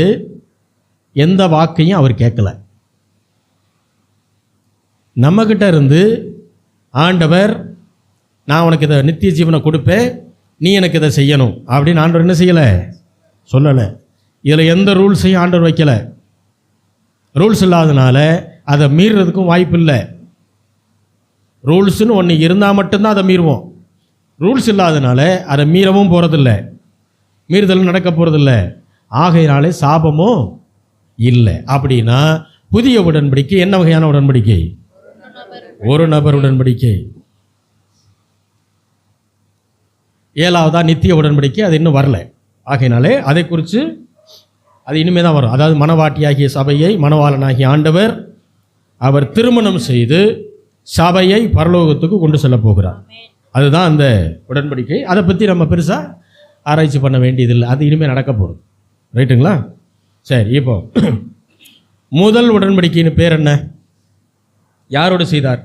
Speaker 1: எந்த வாக்கையும் அவர் கேட்கல. நம்மக்கிட்ட இருந்து ஆண்டவர், நான் உனக்கு இதை நித்திய ஜீவனை கொடுப்பேன், நீ எனக்கு இதை செய்யணும் அப்படின்னு ஆண்டவர் என்ன செய்யலை, சொல்லலை. இதில் எந்த ரூல்ஸையும் ஆண்டவர் வைக்கலை. ரூல்ஸ் இல்லாதனால அதை மீறுறதுக்கும் வாய்ப்பு இல்லை. ரூல்ஸ்னு ஒன்று இருந்தால் மட்டும்தான் அதை மீறுவோம். ரூல்ஸ் இல்லாதனால அதை மீறவும் போகிறதில்ல, மீறுதல் நடக்க போகிறதில்ல. ஆகையினாலே சாபமும் இல்லை. அப்படின்னா புதிய உடன்படிக்கை என்ன வகையான உடன்படிக்கை? ஒரு நபர் உடன்படிக்கை. ஏழாவதா நித்திய உடன்படிக்கை, அது இன்னும் வரல. ஆகையினாலே அதை குறித்து அது இனிமே தான் வரும். அதாவது மணவாட்டியாகிய சபையை மணவாளனாகிய ஆண்டவர் அவர் திருமணம் செய்து சபையை பரலோகத்துக்கு கொண்டு செல்ல போகிறார். அதுதான் அந்த உடன்படிக்கை. அதை பற்றி நம்ம பெருசாக ஆராய்ச்சி பண்ண வேண்டியதில்லை, அது இனிமேல் நடக்க போகிறது. ரைட்டுங்களா? சரி, இப்போ முதல் உடன்படிக்கையின் பேர் என்ன? யாரோடு செய்தார்?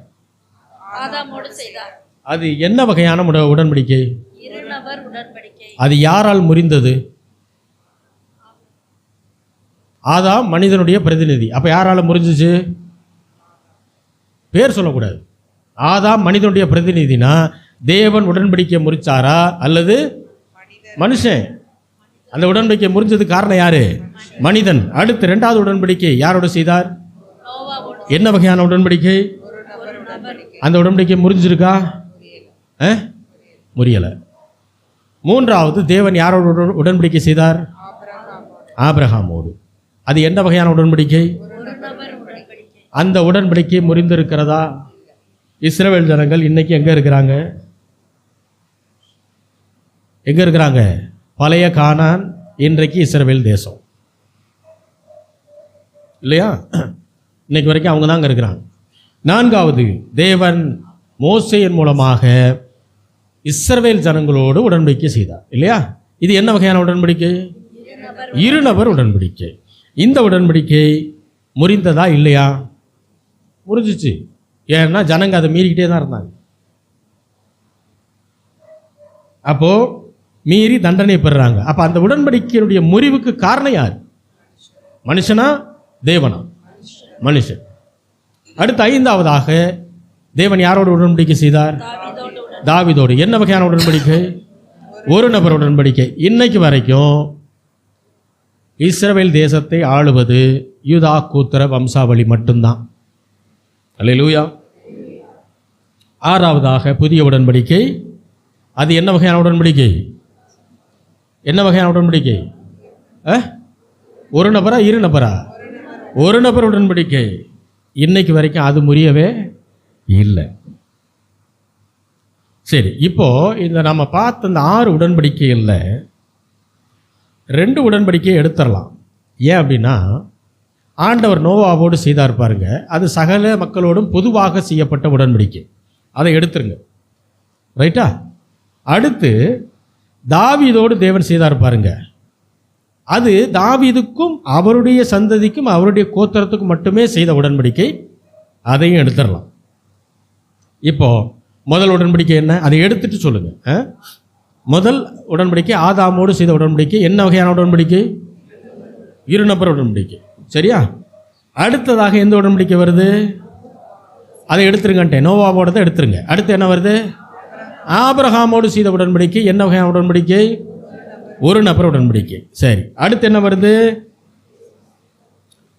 Speaker 3: ஆதாமோடு செய்தார்.
Speaker 1: அது என்ன வகையான உடன்படிக்கை?
Speaker 3: இருநபர் உடன்படிக்கை.
Speaker 1: அது யாரால் முறிந்தது? ஆதாம் மனிதனுடைய பிரதிநிதி. அப்போ யாரால் முறிஞ்சிச்சு? பேர் சொல்லக்கூடாது. ஆதாம் மனிதனுடைய பிரதிநிதினா தேவன் உடன்படிக்கை முறிச்சாரா அல்லது மனுஷன்? அந்த உடன்படிக்கை முறிஞ்சதுக்கு காரணம் யாரு? மனிதன். அடுத்து இரண்டாவது உடன்படிக்கை யாரோட செய்தார்? என்ன வகையான உடன்படிக்கை? அந்த உடன்படிக்கை முறிஞ்சிருக்கா? முறியலை. மூன்றாவது தேவன் யாரோட உடன்படிக்கை செய்தார்? ஆபிரகாமோடு. அது என்ன வகையான உடன்படிக்கை? அந்த உடன்படிக்கை முறிந்திருக்கிறதா? இஸ்ரவேல் ஜனங்கள் இன்னைக்கு எங்க இருக்கிறாங்க? எங்க இருக்கிறாங்க? பழைய கானான், இன்றைக்கு இஸ்ரவேல் தேசம் இல்லையா? இன்னைக்கு வரைக்கும் அவங்க தாங்க இருக்கிறாங்க. நான்காவது, தேவன் மோசேயின் மூலமாக இஸ்ரவேல் ஜனங்களோடு உடன்படிக்கை செய்தார் இல்லையா? இது என்ன வகையான உடன்படிக்கை? இருநபர் உடன்படிக்கை. இந்த உடன்படிக்கை முறிந்ததா இல்லையா? முறிஞ்சிச்சு. ஏன்னா ஜனங்க அதை மீறிக்கிட்டே தான் இருந்தாங்க. அப்போ மீறி தண்டனை பெறுறாங்க. அப்போ அந்த உடன்படிக்கையினுடைய முறிவுக்கு காரணம் யார்? மனுஷனா தேவனா? மனுஷன். அடுத்து ஐந்தாவதாக தேவன் யாரோட உடன்படிக்கை செய்தார்? தாவீதோடு. என்ன வகையான உடன்படிக்கை? ஒரு நபர் உடன்படிக்கை. இன்னைக்கு வரைக்கும் இஸ்ரவேல் தேசத்தை ஆளுவது யூதா கோத்திர வம்சாவளி மட்டும்தான். அல்லேலூயா. ஆறாவதாக புதிய உடன்படிக்கை. அது என்ன வகையான உடன்படிக்கை? என்ன வகையான உடன்படிக்கை? ஒரு நபரா இரு நபரா? ஒரு நபர் உடன்படிக்கை. இன்னைக்கு வரைக்கும் அது முறியவே இல்லை. சரி, இப்போ இந்த நம்ம பார்த்த இந்த 6 உடன்படிக்கையில் 2 உடன்படிக்கையை எடுத்துடலாம். ஏன் அப்படின்னா, ஆண்டவர் நோவாவோடு செய்தார் பாருங்க, அது சகல மக்களோடும் பொதுவாக செய்யப்பட்ட உடன்படிக்கை. அதை எடுத்துருங்க. ரைட்டா? அடுத்து தாவீதோடு தேவன் செய்தார் பாருங்க, அது தாவீதுக்கும் அவருடைய சந்ததிக்கும் அவருடைய கோத்திரத்துக்கும் மட்டுமே செய்த உடன்படிக்கை. அதையும் எடுத்துடலாம். இப்போ முதல் உடன்படிக்கை என்ன? அதை எடுத்துட்டு சொல்லுங்க. முதல் உடன்படிக்கை ஆதாமோடு செய்த உடன்படிக்கை. என்ன வகையான உடன்படிக்கை? இருநபர் உடன்படிக்கை. சரியா? அடுத்ததாக எந்த உடன்படிக்கை வருது? அதை எடுத்துருங்கன்ட்டேன். நோவாவோட எடுத்துருங்க. அடுத்து என்ன வருது? ஆபிரகாமோடு செய்த உடன்படிக்கை. என்ன வகையான உடன்படிக்கை? ஒரு நபர் உடன்படிக்கை. சரி, அடுத்து என்ன வருது?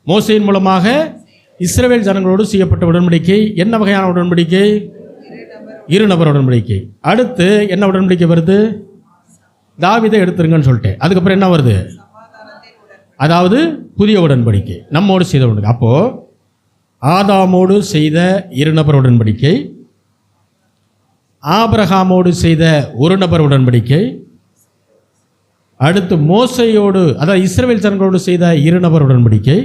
Speaker 1: மோசேயின் மூலமாக இஸ்ரவேல் ஜனங்களோடு செய்யப்பட்ட உடன்படிக்கை. என்ன வகையான உடன்படிக்கை? இருநபர் உடன்படிக்கை. அடுத்து என்ன உடன்படிக்கை வருது? தாவீதை எடுத்துருங்கன்னு சொல்லிட்டேன். அதுக்கப்புறம் என்ன வருது? அதாவது புதிய உடன்படிக்கை, நம்மோடு செய்த உடன்படிக்கை. அப்போ ஆதாமோடு செய்த இருநபர் உடன்படிக்கை, ஆபிரகாமோடு செய்த ஒரு நபர் உடன்படிக்கை, அடுத்து மோசையோடு அதாவது இஸ்ரவேல் ஜனங்களோடு செய்த இருநபர் உடன்படிக்கை,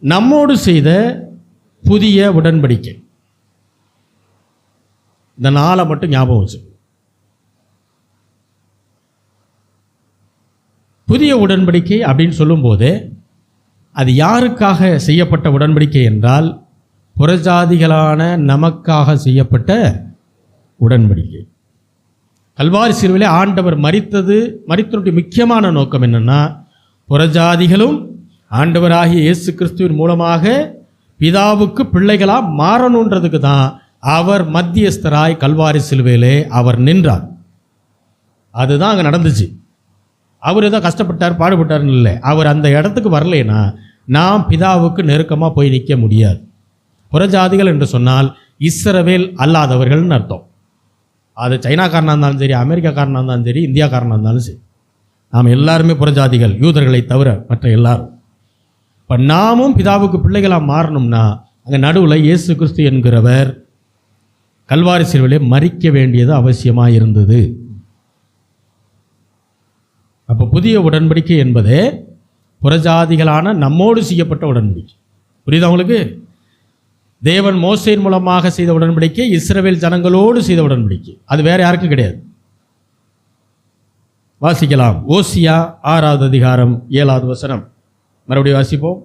Speaker 1: நம்மோடு செய்த புதிய உடன்படிக்கை. இந்த 4 மட்டும் ஞாபகம் வச்சு. புதிய உடன்படிக்கை அப்படின்னு சொல்லும்போது அது யாருக்காக செய்யப்பட்ட உடன்படிக்கை என்றால் புறஜாதிகளான நமக்காக செய்யப்பட்ட உடன்படிக்கை. கல்வாரி சிலுவையிலே ஆண்டவர் மரித்தனுடைய முக்கியமான நோக்கம் என்னன்னா, புறஜாதிகளும் ஆண்டவராகிய இயேசு கிறிஸ்துவின் மூலமாக பிதாவுக்கு பிள்ளைகளாக மாறணுன்றதுக்கு தான் அவர் மத்தியஸ்தராய் கல்வாரி சிலுவையிலே அவர் நின்றார். அதுதான் அங்கே நடந்துச்சு. அவர் ஏதோ கஷ்டப்பட்டார் பாடுபட்டார்னு இல்லை. அவர் அந்த இடத்துக்கு வரலைன்னா நாம் பிதாவுக்கு நெருக்கமாக போய் நிற்க முடியாது. புறஜாதிகள் என்று சொன்னால் இஸ்ரவேல் அல்லாதவர்கள்னு அர்த்தம். அது சைனாக்காரனாக இருந்தாலும் சரி, அமெரிக்காக்காரனாக இருந்தாலும் சரி, இந்தியாக்காரனாக இருந்தாலும் சரி, நாம் எல்லாருமே புறஜாதிகள், யூதர்களை தவிர மற்ற எல்லாரும். இப்போ நாமும் பிதாவுக்கு பிள்ளைகளாக மாறணும்னா அங்கே நடுவில் இயேசு கிறிஸ்து என்கிறவர் கல்வாரி சிலுவையிலே மரிக்க வேண்டியது அவசியமாக இருந்தது. அப்போ புதிய உடன்படிக்கை என்பது புறஜாதிகளான நம்மோடு செய்யப்பட்ட உடன்படிக்கை. புரியுதா உங்களுக்கு? தேவன் மோசேயின் மூலமாக செய்த உடன்படிக்கை இஸ்ரவேல் ஜனங்களோடு செய்த உடன்படிக்கை. அது வேற யாருக்கும் கிடையாது. வாசிக்கலாம். ஓசியா 6வது அதிகாரம் 7வது வசனம். மறுபடியும் வாசிப்போம்.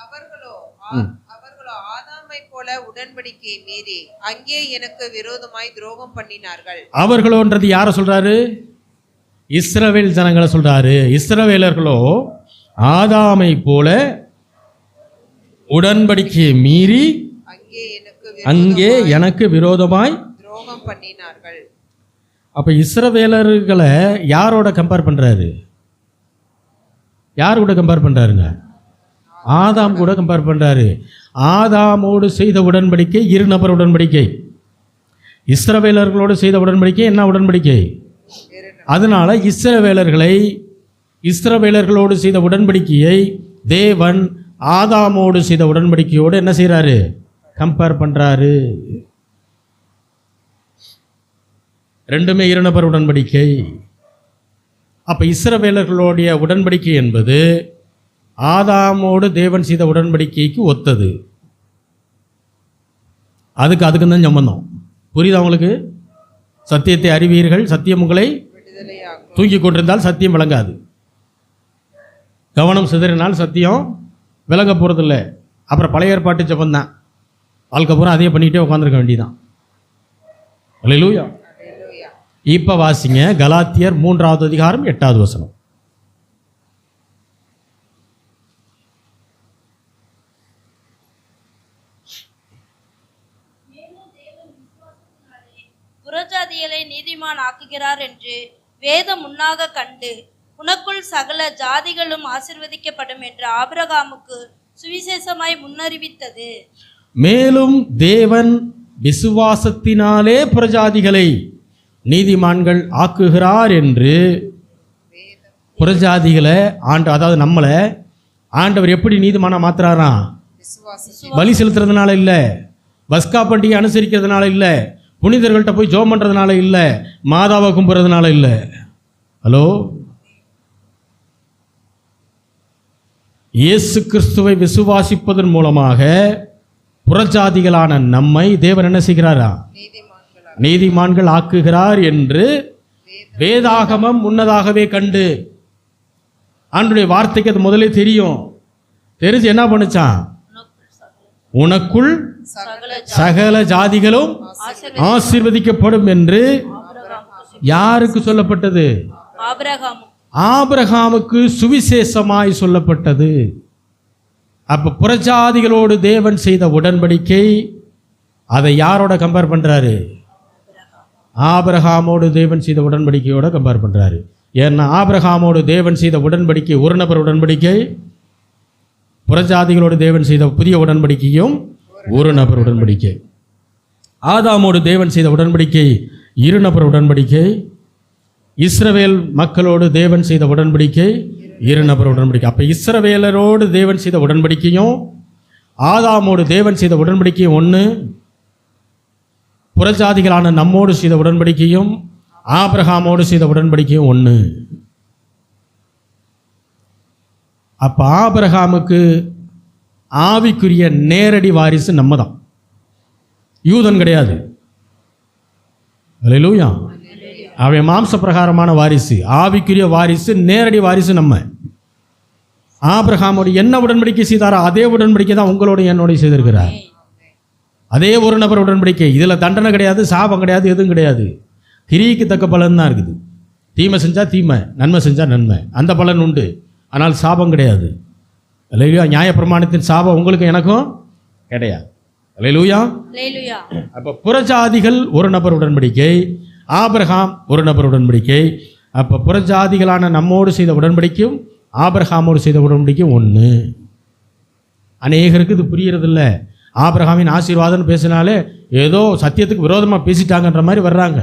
Speaker 2: அவர்களோ ஆதாமை போல உடன்படிக்கையை மீறி அங்கே எனக்கு விரோதமாய் துரோகம் பண்ணினார்கள்.
Speaker 1: அவர்களோன்றது யாரை சொல்றாரு? இஸ்ரவேல் ஜனங்களை சொல்றாரு. இஸ்ரவேலர்களோ ஆதாமை போல உடன்படிக்கையை மீறி அங்கே எனக்கு விரோதமாய்
Speaker 2: துரோகம் பண்ணினார்கள்.
Speaker 1: அப்ப இஸ்ரவேலர்களை யாரோட கம்பேர் பண்றாரு? யார் கூட கம்பேர் பண்றாருங்க? ஆதாம் கூட கம்பேர் பண்றாரு. ஆதாமோடு செய்த உடன்படிக்கை இருநபர் உடன்படிக்கை. இஸ்ரவேலர்களோடு செய்த உடன்படிக்கை என்ன உடன்படிக்கை? அதனால இஸ்ரவேலர்களோடு செய்த உடன்படிக்கையை தேவன் ஆதாமோடு செய்த உடன்படிக்கையோடு என்ன செய்யறாரு? கம்பேர் பண்றாரு. ரெண்டுமே இருநபர் உடன்படிக்கை. அப்ப இஸ்ரவேலர்களுடைய உடன்படிக்கை என்பது ஆதாமோடு தேவன் செய்த உடன்படிக்கைக்கு ஒத்தது. அதுக்கு தான் சம்பந்தம். புரியுதா உங்களுக்கு? சத்தியத்தை அறிவீர்கள், சத்தியம் உங்களை தூக்கி கொண்டிருந்தால் சத்தியம் விளங்காது. கவனம் சிதறினால் சத்தியம் விளங்க போகிறதில்ல. அப்புறம் பழைய ஏற்பாட்டு ஜெபம் தான். வாழ்க்கை பூரா அதே பண்ணிக்கிட்டே உட்காந்துருக்க வேண்டியதான். அல்லேலூயா. இப்போ வாசிங்க கலாத்தியர் 3வது அதிகாரம் 8வது வசனம்.
Speaker 3: புறஜாதிகளை நீதிமான் ஆக்குகிறார் என்று வேதம் முன்னாக கண்டு உனக்குள் சகல ஜாதிகளும் ஆசீர்வதிக்கப்படும் என்று ஆபிரகாமுக்கு சுவிசேஷமாய் முன்னறிவித்தது. மேலும்
Speaker 1: தேவன் விசுவாசத்தினாலே புறஜாதிகளை நீதிமான்கள் ஆக்குகிறார் என்று புறஜாதிகளை அதாவது நம்மளை ஆண்டவர் எப்படி நீதிமானா மாத்துறாராம்? பலி செலுத்துறதுனால இல்லை, பஸ்கா பண்டிகை அனுசரிக்கிறதுனால இல்லை, புனிதர்கள்ட்ட போய் ஜெபம் பண்ணுறதுனால இல்லை, மாதாவை கும்புறதுனால இல்லை. ஹலோ, இயேசு கிறிஸ்துவை விசுவாசிப்பதன் மூலமாக புறஜாதிகளான நம்மை தேவன் என்ன செய்கிறாரா? நீதிமான்கள் ஆக்குகிறார் என்று வேதாகமம் முன்னதாகவே கண்டு ஆண்டவருடைய வார்த்தைக்கு அது முதலே தெரியும். தெரிஞ்சு என்ன பண்ணுச்சான்? உனக்குள் சகல ஜாதிகளும் ஆசீர்வதிக்கப்படும் என்று யாருக்கு சொல்லப்பட்டது? ஆபிரகாமுக்கு சுவிசேஷமாய் சொல்லப்பட்டது. அப்ப புறஜாதிகளோடு தேவன் செய்த உடன்படிக்கை அதை யாரோட கம்பேர் பண்றாரு? ஆபிரகாமோடு தேவன் செய்த உடன்படிக்கையோட கம்பேர் பண்றாரு. ஏன்னா ஆபிரகாமோடு தேவன் செய்த உடன்படிக்கை ஒரு நபர் உடன்படிக்கை, புறஜாதிகளோடு தேவன் செய்த புதிய உடன்படிக்கையும் ஒரு நபர் உடன்படிக்கை. ஆதாமோடு தேவன் செய்த உடன்படிக்கை இருநபர் உடன்படிக்கை. இஸ்ரவேல் மக்களோடு தேவன் செய்த உடன்படிக்கை இரு நபர் உடன்படிக்கை. அப்போ இஸ்ரவேலரோடு தேவன் செய்த உடன்படிக்கையும் ஆதாமோடு தேவன் செய்த உடன்படிக்கையும் ஒன்று, புறஜாதிகளான நம்மோடு செய்த உடன்படிக்கையும் ஆபிரகாமோடு செய்த உடன்படிக்கையும் ஒன்று. அப்போ ஆபிரகாமுக்கு ஆவிக்குரிய நேரடி வாரிசு நம்ம தான், யூதன் கிடையாது. அல்லேலூயா. அவன் மாம்ச பிரகாரமான வாரிசு, ஆவிக்குரிய வாரிசு, நேரடி வாரிசு நம்ம. ஆபிரகாமோடு என்ன உடன்படிக்கை செய்தாரோ அதே உடன்படிக்கை தான் உங்களோட என்னோட செய்திருக்கிறார். அதே ஒரு நபர் உடன்படிக்கை. இதில் தண்டனை கிடையாது, சாபம் கிடையாது, எதுவும் கிடையாது. கிரிக்கு தக்க பலன் தான் இருக்குது. தீமை செஞ்சால் தீமை, நன்மை செஞ்சால் நன்மை, அந்த பலன் உண்டு. ஆனால் சாபம் கிடையாது. அல்லேலூயா. நியாயப்பிரமாணத்தின் சாபம் உங்களுக்கு எனக்கும் கிடையாது. அல்லேலூயா. அப்போ புறஜாதிகள் ஒரு நபர் உடன்படிக்கை, ஆபிரகாம் ஒரு நபர் உடன்படிக்கை. அப்போ புறஜாதிகளான நம்மோடு செய்த உடன்படிக்கையும் ஆபிரகாமோடு செய்த உடன்படிக்கையும் ஒன்று. அநேகருக்கு இது புரியறதில்ல. ஆபிரகாமின் ஆசீர்வாதம்னு பேசினாலே ஏதோ சத்தியத்துக்கு விரோதமாக பேசிட்டாங்கன்ற மாதிரி வர்றாங்க.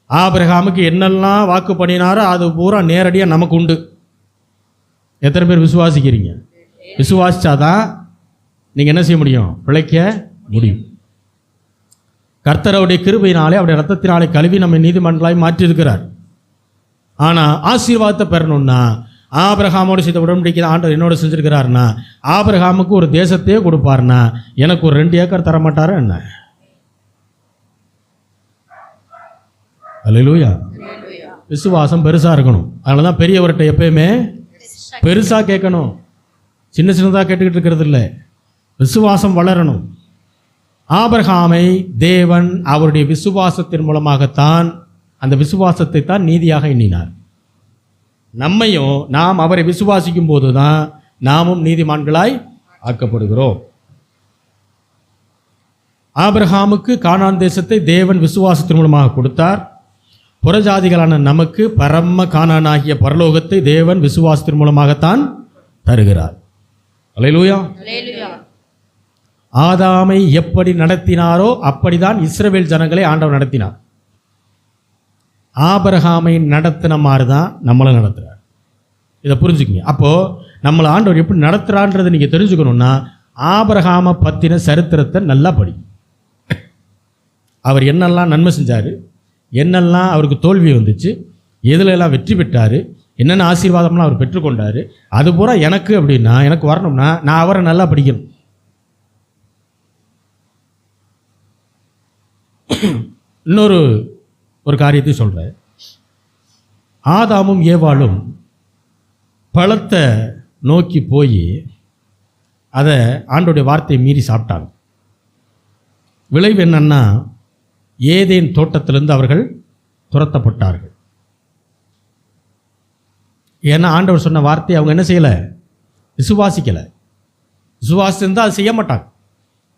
Speaker 1: ஆபிரகாமுக்கு என்னெல்லாம் வாக்கு பண்ணினாரோ அது பூரா நேரடியாக நமக்கு உண்டு. எத்தனை பேர் விசுவாசிக்கிறீங்க? விசுவாசிச்சாதான் நீங்கள் என்ன செய்ய முடியும்? பிழைக்க முடியும். கர்த்தருடைய கிருபையினாலே அவருடைய ரத்தத்தினாலே கழுவி நம்ம நீதிமன்றங்களாய் மாற்றியிருக்கிறார். ஆனால் ஆசீர்வாதத்தை பெறணும்னா ஆபிரகாமோடு செய்த உடன்படிக்கை ஆண்டவர் என்னோட செஞ்சுருக்கிறாருன்னா, ஆபிரகாமுக்கு ஒரு தேசத்தையே கொடுப்பாருன்னா எனக்கு ஒரு 2 ஏக்கர் தர மாட்டாரா என்ன? அல்லேலூயா. விசுவாசம் பெருசாக இருக்கணும். அதனால தான் பெரியவர்கிட்ட எப்பயுமே பெருசாக கேட்கணும், சின்ன சின்னதாக கேட்டுக்கிட்டு இருக்கிறது இல்லை. விசுவாசம் வளரணும். ஆபிரகாமை தேவன் அவருடைய விசுவாசத்தின் மூலமாகத்தான், அந்த விசுவாசத்தை தான் நீதியாக எண்ணினார். நம்மையும் நாம் அவரை விசுவாசிக்கும் போது தான் நாமும் நீதிமான்களாய் ஆக்கப்படுகிறோம். ஆபிரகாமுக்கு கானான் தேசத்தை தேவன் விசுவாசத்தின் மூலமாக கொடுத்தார். புறஜாதிகளான நமக்கு பரம கானானாகிய பரலோகத்தை தேவன் விசுவாசத்தின் மூலமாகத்தான் தருகிறார். அல்லேலூயா. ஆதாமை எப்படி நடத்தினாரோ அப்படிதான் இஸ்ரவேல் ஜனங்களை ஆண்டவர் நடத்தினார். ஆபிரகாமை நடத்தின மாதிரி தான் நம்மளை நடத்துகிறார். இதை புரிஞ்சுக்கங்க. அப்போது நம்மளை ஆண்டவர் எப்படி நடத்துகிறான்றதை நீங்கள் தெரிஞ்சுக்கணுன்னா ஆபிரகாமை பற்றின சரித்திரத்தை நல்லா படி. அவர் என்னெல்லாம் நன்மை செஞ்சார், என்னெல்லாம் அவருக்கு தோல்வி வந்துச்சு, எதுலெல்லாம் வெற்றி பெற்றார், என்னென்ன ஆசீர்வாதம்லாம் அவர் பெற்றுக்கொண்டார், அது பூரா எனக்கு அப்படின்னா எனக்கு வரணும்னா நான் அவரை நல்லா படிக்கணும். இன்னொரு காரியத்தை சொல்கிறேன். ஆதாமும் ஏவாளும் பழத்தை நோக்கி போய் அதை ஆண்டோடைய வார்த்தையை மீறி சாப்பிட்டாங்க. விளைவு என்னன்னா, ஏதேன் தோட்டத்திலிருந்து அவர்கள் துரத்தப்பட்டார்கள். ஏன்னா ஆண்டவர் சொன்ன வார்த்தையை அவங்க என்ன செய்யலை? விசுவாசிக்கலை. விசுவாசித்திருந்தால் அது செய்ய மாட்டாங்க.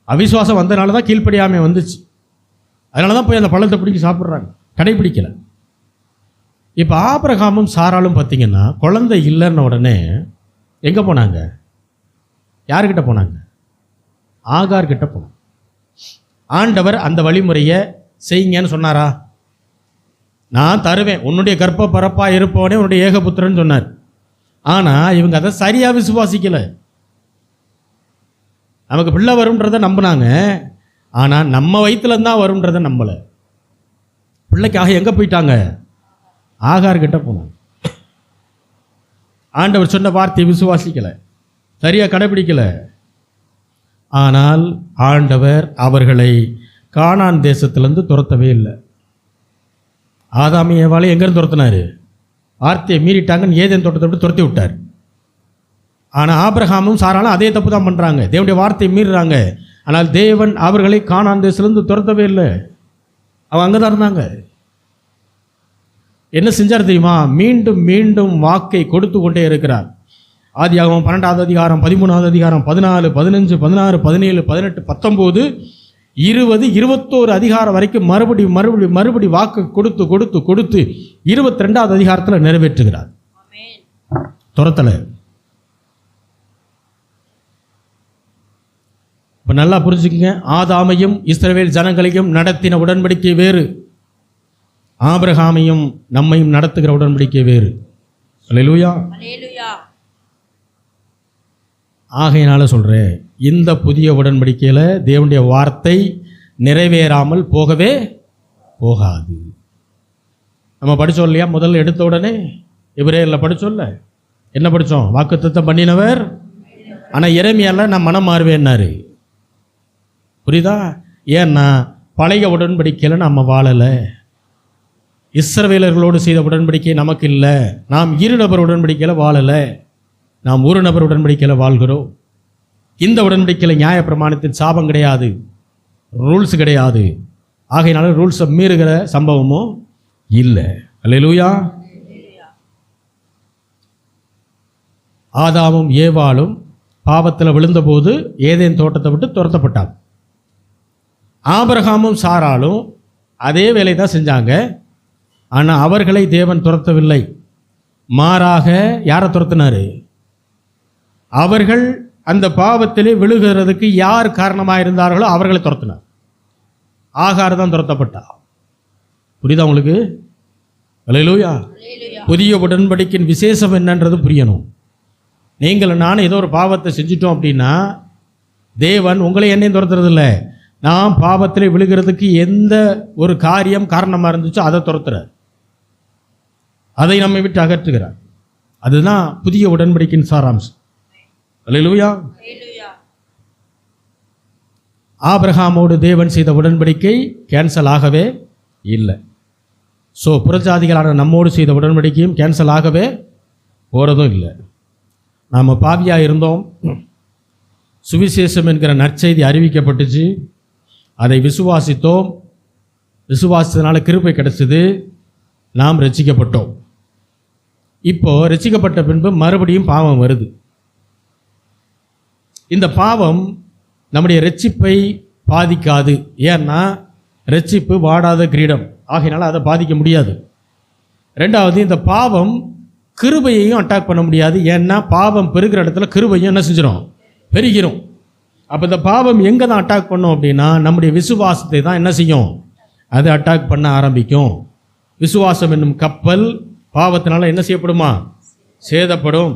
Speaker 1: அவிசுவாசம் வந்ததுனால தான் கீழ்ப்படியாமை வந்துச்சு. அதனால தான் போய் அந்த பழத்தை பிடிக்கி சாப்பிட்றாங்க, கடைப்பிடிக்கலை. இப்போ ஆபிரகாமும் சாராலும் பார்த்தீங்கன்னா குழந்தை இல்லைன்ன உடனே எங்கே போனாங்க? யார்கிட்ட போனாங்க? ஆகார்கிட்ட போனாங்க. ஆண்டவர் அந்த வழிமுறையை செய்யுங்கன்னு சொன்னாரா? நான் தருவேன், உன்னுடைய கர்ப்ப பரப்பாக இருப்பவனே உன்னுடைய ஏகபுத்திரன்னு சொன்னார். ஆனால் இவங்க அதை சரியாக விசுவாசிக்கலை. நமக்கு பிள்ளை வரும்ன்றதை நம்பினாங்க, ஆனால் நம்ம வயிற்றுலந்தான் வரும்ன்றதை நம்பலை. பிள்ளைக்காக எங்கே போயிட்டாங்க? ஆகார்கிட்ட போனாங்க. ஆண்டவர் சொன்ன வார்த்தையை விசுவாசிக்கலை, சரியாக கடைபிடிக்கலை. ஆனால் ஆண்டவர் அவர்களை கானான் தேசத்திலேருந்து துரத்தவே இல்லை. ஆதாமிய ஏவாளை எங்கேருந்து துரத்தினார்? வார்த்தையை மீறிட்டாங்கன்னு ஏதேன் தோட்டத்தை விட்டு துரத்தி விட்டார். ஆனால் ஆபிரகாமும் சாராலும் அதே தப்பு தான் பண்ணுறாங்க, தேவனுடைய வார்த்தையை மீறுறாங்க. ஆனால் தேவன் அவர்களை கானான் தேசத்திலேருந்து துரத்தவே இல்லை. அவங்க அங்கே தான் இருந்தாங்க. என்ன செஞ்சார் தெரியுமா? மீண்டும் மீண்டும் வாக்கை கொடுத்து கொண்டே இருக்கிறார். ஆதியாகமம் 12வது அதிகாரம், 13வது அதிகாரம், 14, 15, 16, 17, 18, 19, 20, 21 அதிகாரம் வரைக்கும் மறுபடி வாக்கு கொடுத்து கொடுத்து கொடுத்து 22வது அதிகாரத்தில் நிறைவேற்றுகிறார். துரத்தலை. இப்போ நல்லா புரிஞ்சுக்கங்க. ஆதாமையும் இஸ்ரவேல் ஜனங்களையும் நடத்தின உடன்படிக்கை வேறு, ஆபிரகாமையும் நம்மையும் நடத்துகிற உடன்படிக்கை வேறு. அல்லேலூயா.
Speaker 3: அல்லேலூயா.
Speaker 1: ஆகையினால சொல்கிறேன், இந்த புதிய உடன்படிக்கையில் தேவனுடைய வார்த்தை நிறைவேறாமல் போகவே போகாது. நம்ம படித்தோம் இல்லையா? முதல்ல எடுத்த உடனே எபிரேயரில் படித்தோம்ல, என்ன படித்தோம்? வாக்குத்தத்தம் பண்ணினவர், ஆனால் எரேமியால நான் மனம் மாறுவேன்னாரு. புரியுதா? ஏன்னா பழைய உடன்படிக்கையில் நம்ம வாழலை. இஸ்ரவேலர்களோடு செய்த உடன்படிக்கை நமக்கு இல்லை. நாம் இருநபர் உடன்படிக்கையில் வாழலை, நாம் ஒரு நபர் உடன்படிக்கையில் வாழ்கிறோம். இந்த உடன்படிக்கையில் நியாயப்பிரமாணத்தின் சாபம் கிடையாது, ரூல்ஸ் கிடையாது. ஆகையினால ரூல்ஸை மீறுகிற சம்பவமும் இல்லை. அல்லேலூயா. ஆதாமும் ஏவாளும் பாவத்தில் விழுந்தபோது ஏதேன் தோட்டத்தை விட்டு துரத்தப்பட்டாங்க. ஆபிரகாமும் சாராலும் அதே வேலை தான் செஞ்சாங்க. ஆனால் அவர்களை தேவன் துரத்தவில்லை. மாறாக யாரை துரத்தினாரு? அவர்கள் அந்த பாவத்திலே விழுகிறதுக்கு யார் காரணமாக இருந்தார்களோ அவர்களை துரத்தினார். ஆகார் தான் துரத்தப்பட்டார். புரியுதா உங்களுக்கு? அல்லேலூயா. புதிய உடன்படிக்கையின் விசேஷம் என்னன்றது புரியணும். நீங்கள் நானும் ஏதோ ஒரு பாவத்தை செஞ்சிட்டோம் அப்படின்னா தேவன் உங்களை என்னையும் துரத்துறதில்லை. நாம் பாவத்திலே விழுகிறதுக்கு எந்த ஒரு காரியம் காரணமாக இருந்துச்சோ அதை துரத்துறார், அதை நம்மை விட்டு அகற்றுகிறார். அதுதான் புதிய உடன்படிக்கையின் சாராம்சம். அல்லேலூயா. ஆபிரகாமோடு தேவன் செய்த உடன்படிக்கை கேன்சல் ஆகவே இல்லை. ஸோ புறஜாதிகளான நம்மோடு செய்த உடன்படிக்கையும் கேன்சல் ஆகவே போகிறதும் இல்லை. நாம் பாவியாக இருந்தோம், சுவிசேஷம் என்கிற நற்செய்தி அறிவிக்கப்பட்டுச்சு, அதை விசுவாசித்தோம், விசுவாசத்தினால கிருபை கிடைச்சது, நாம் ரட்சிக்கப்பட்டோம். இப்போது ரட்சிக்கப்பட்ட பின்பு மறுபடியும் பாவம் வருது. இந்த பாவம் நம்முடைய ரட்சிப்பை பாதிக்காது. ஏன்னா ரட்சிப்பு வாடாத கிரீடம், ஆகையினால அதை பாதிக்க முடியாது. ரெண்டாவது, இந்த பாவம் கிருபையையும் அட்டாக் பண்ண முடியாது. ஏன்னா பாவம் பெருகிற இடத்துல கிருபையும் என்ன செஞ்சிடும்? பெருகிறோம். அப்போ இந்த பாவம் எங்கே தான் அட்டாக் பண்ணும் அப்படின்னா நம்முடைய விசுவாசத்தை தான் என்ன செய்யும்? அது அட்டாக் பண்ண ஆரம்பிக்கும். விசுவாசம் என்னும் கப்பல் பாவத்தினால என்ன செய்யப்படுமா? சேதப்படும்.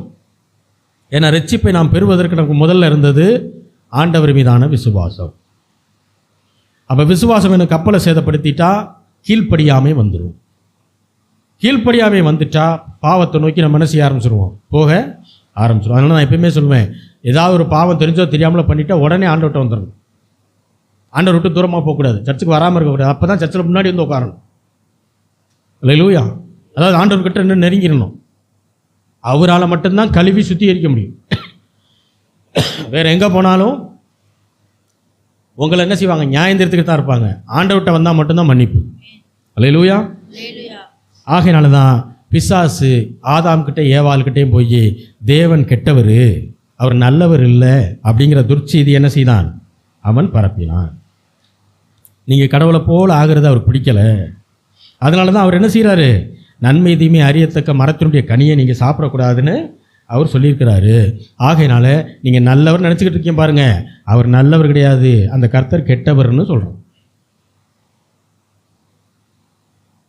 Speaker 1: ஏன்னா ரட்சிப்பை நாம் பெறுவதற்கு நமக்கு முதல்ல இருந்தது ஆண்டவர் மீதான விசுவாசம். அப்போ விசுவாசம் என்னும் கப்பலை சேதப்படுத்திட்டா கீழ்ப்படியாமை வந்துடும். கீழ்ப்படியாமை வந்துட்டா பாவத்தை நோக்கி நம்ம என்ன செய்ய ஆரம்பிச்சிருவோம்? போக ஆரம்பிச்சிடும். அதனால நான் எப்பயுமே சொல்லுவேன், ஏதாவது ஒரு பாவம் தெரிஞ்சோ தெரியாமலோ பண்ணிட்டா உடனே ஆண்டவர்கிட்ட வந்துடணும். ஆண்டவர் விட்டு தூரமாக போகக்கூடாது, சர்ச்சுக்கு வராமல் இருக்கக்கூடாது. அப்போ தான் சர்ச்சில் முன்னாடி வந்து உட்காரணும். அல்லேலூயா. அதாவது ஆண்டவர்கிட்ட இன்னும் நெருங்கிடணும். அவரால் மட்டும்தான் கழுவி சுத்திகரிக்க முடியும். வேறு எங்கே போனாலும் உங்களை என்ன செய்வாங்க? நியாயந்திரத்துக்கு தான் இருப்பாங்க. ஆண்டவர்கிட்ட வந்தால் மட்டும்தான் மன்னிப்பு. அல்லேலூயா. ஆகையினால தான் பிசாசு ஆதாம்கிட்ட ஏவாள்கிட்டையும் போய் தேவன் கெட்டவர், அவர் நல்லவர் இல்லை அப்படிங்கிற துர்ச்செய்தி என்ன செய்தான்? அவன் பரப்பினான். நீங்கள் கடவுளை போல் ஆகிறது அவருக்கு பிடிக்கலை. அதனால தான் அவர் என்ன செய்கிறாரு? நன்மை தீமை அறியத்தக்க மரத்தினுடைய கனியை நீங்கள் சாப்பிடக்கூடாதுன்னு அவர் சொல்லியிருக்கிறாரு. ஆகையினால நீங்கள் நல்லவர் நினச்சிக்கிட்டு இருக்கீங்க பாருங்கள், அவர் நல்லவர் கிடையாது, அந்த கர்த்தர் கெட்டவர்னு சொல்கிறோம்.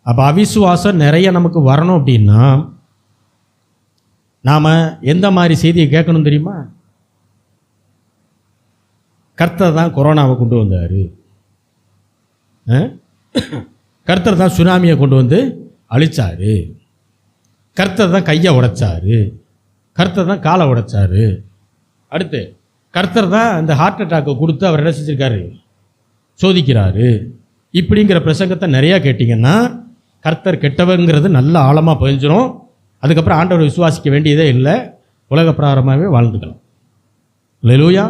Speaker 1: அப்போ அவிசுவாசம் நிறைய நமக்கு வரணும் அப்படின்னா நாம் எந்த மாதிரி செய்தியை கேட்கணும் தெரியுமா? கர்த்தர் தான் கொரோனாவை கொண்டு வந்தார், கர்த்தர் தான் சுனாமியை கொண்டு வந்து அழிச்சாரு, கர்த்தர் தான் கையை உடைச்சாரு, கர்த்தர் தான் காலை உடைச்சாரு, அடுத்து கர்த்தர் தான் அந்த ஹார்ட் அட்டாக்கை கொடுத்து அவர் என்ன செஞ்சிருக்காரு? சோதிக்கிறாரு. இப்படிங்கிற பிரசங்கத்தை நிறையா கேட்டிங்கன்னா கர்த்தர் கெட்டவங்கிறது நல்ல ஆழமாக பதிஞ்சிடும். அதுக்கப்புறம் ஆண்டவரை விசுவாசிக்க வேண்டியதே இல்லை, உலக பிராரமாகவே வாழ்ந்துக்கலாம். அல்லேலூயா.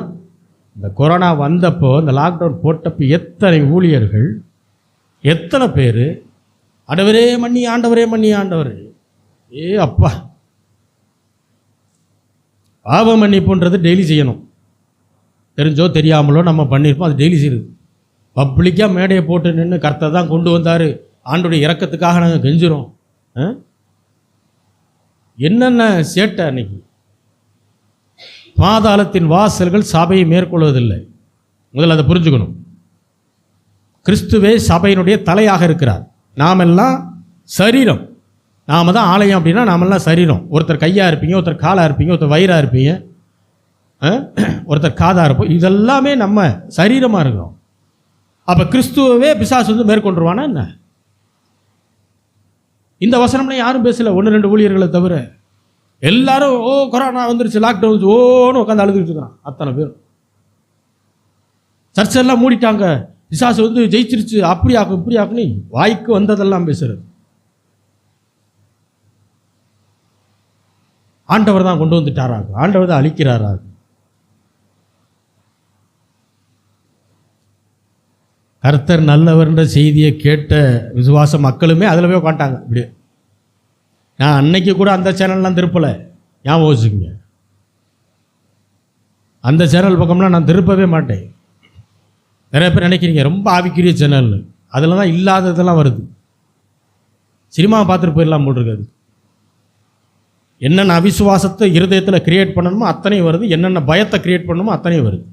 Speaker 1: இந்த கொரோனா வந்தப்போ, இந்த லாக்டவுன் போட்டப்போ எத்தனை ஊழியர்கள், எத்தனை பேர் ஆண்டவரே மன்னி, ஆண்டவரே மன்னி, ஆண்டவர் அப்பா. பாவ மன்னிப்புன்றது டெய்லி செய்யணும். தெரிஞ்சோ தெரியாமலோ நம்ம பண்ணியிருப்போம், அது டெய்லி செய்யுது. பப்ளிக்காக மேடையை போட்டு நின்று கர்த்தர் தான் கொண்டு வந்தார், ஆண்டோடைய இரக்கத்துக்காக நாங்கள் கெஞ்சுறோம். என்னென்ன சேட்டை அன்னைக்கு. பாதாளத்தின் வாசல்கள் சபையை மேற்கொள்வதில்லை. முதல்ல அதை புரிஞ்சுக்கணும். கிறிஸ்துவே சபையினுடைய தலையாக இருக்கிறார். நாம் எல்லாம் சரீரம். நாம தான் ஆலயம் அப்படின்னா நாமெல்லாம் சரீரம். ஒருத்தர் கையாக இருப்பீங்க, ஒருத்தர் காலாக இருப்பீங்க, ஒருத்தர் வயிறாக இருப்பீங்க, ஒருத்தர் காதாக இருப்போம். இதெல்லாமே நம்ம சரீரமாக இருக்கிறோம். அப்போ கிறிஸ்துவவே பிசாசு வந்து மேற்கொண்டுருவானா என்ன? இந்த வசனம்லாம் யாரும் பேசல, 1-2 ஊழியர்களை தவிர. எல்லாரும் ஓ கொரோனா வந்துருச்சு, லாக்டவுன் ஓன்னு உட்காந்து அழுதுகிட்டு இருக்கிறான் அத்தனை பேர். சர்ச்செல்லாம் மூடிட்டாங்க, பிசாசு வந்து ஜெயிச்சிருச்சு, அப்படி ஆக்கும் இப்படி ஆக்குன்னு வாய்க்கு வந்ததெல்லாம் பேசுறது. ஆண்டவர் தான் கொண்டு வந்துட்டாராக, ஆண்டவர் தான் அழிக்கிறாராக. கர்த்தர் நல்லவர்ன்ற செய்தியை கேட்ட விசுவாச மக்களுமே அதில் போய் உட்காண்டாங்க. இப்படி நான் அன்னைக்கு கூட அந்த சேனல்லாம் திருப்பலை, ஞாபகம் வச்சுக்கோங்க. அந்த சேனல் பக்கம்லாம் நான் திருப்பவே மாட்டேன். நிறைய பேர் நினைக்கிறீங்க ரொம்ப ஆவிக்குரிய சேனல்னு, அதில் தான் இல்லாததெல்லாம் வருது. சினிமாவை பார்த்துட்டு போயிடலாம் போட்டிருக்காது. என்னென்ன அவிசுவாசத்தை இருதயத்தில் கிரியேட் பண்ணணுமோ அத்தனையும் வருது, என்னென்ன பயத்தை கிரியேட் பண்ணணுமோ அத்தனையும் வருது.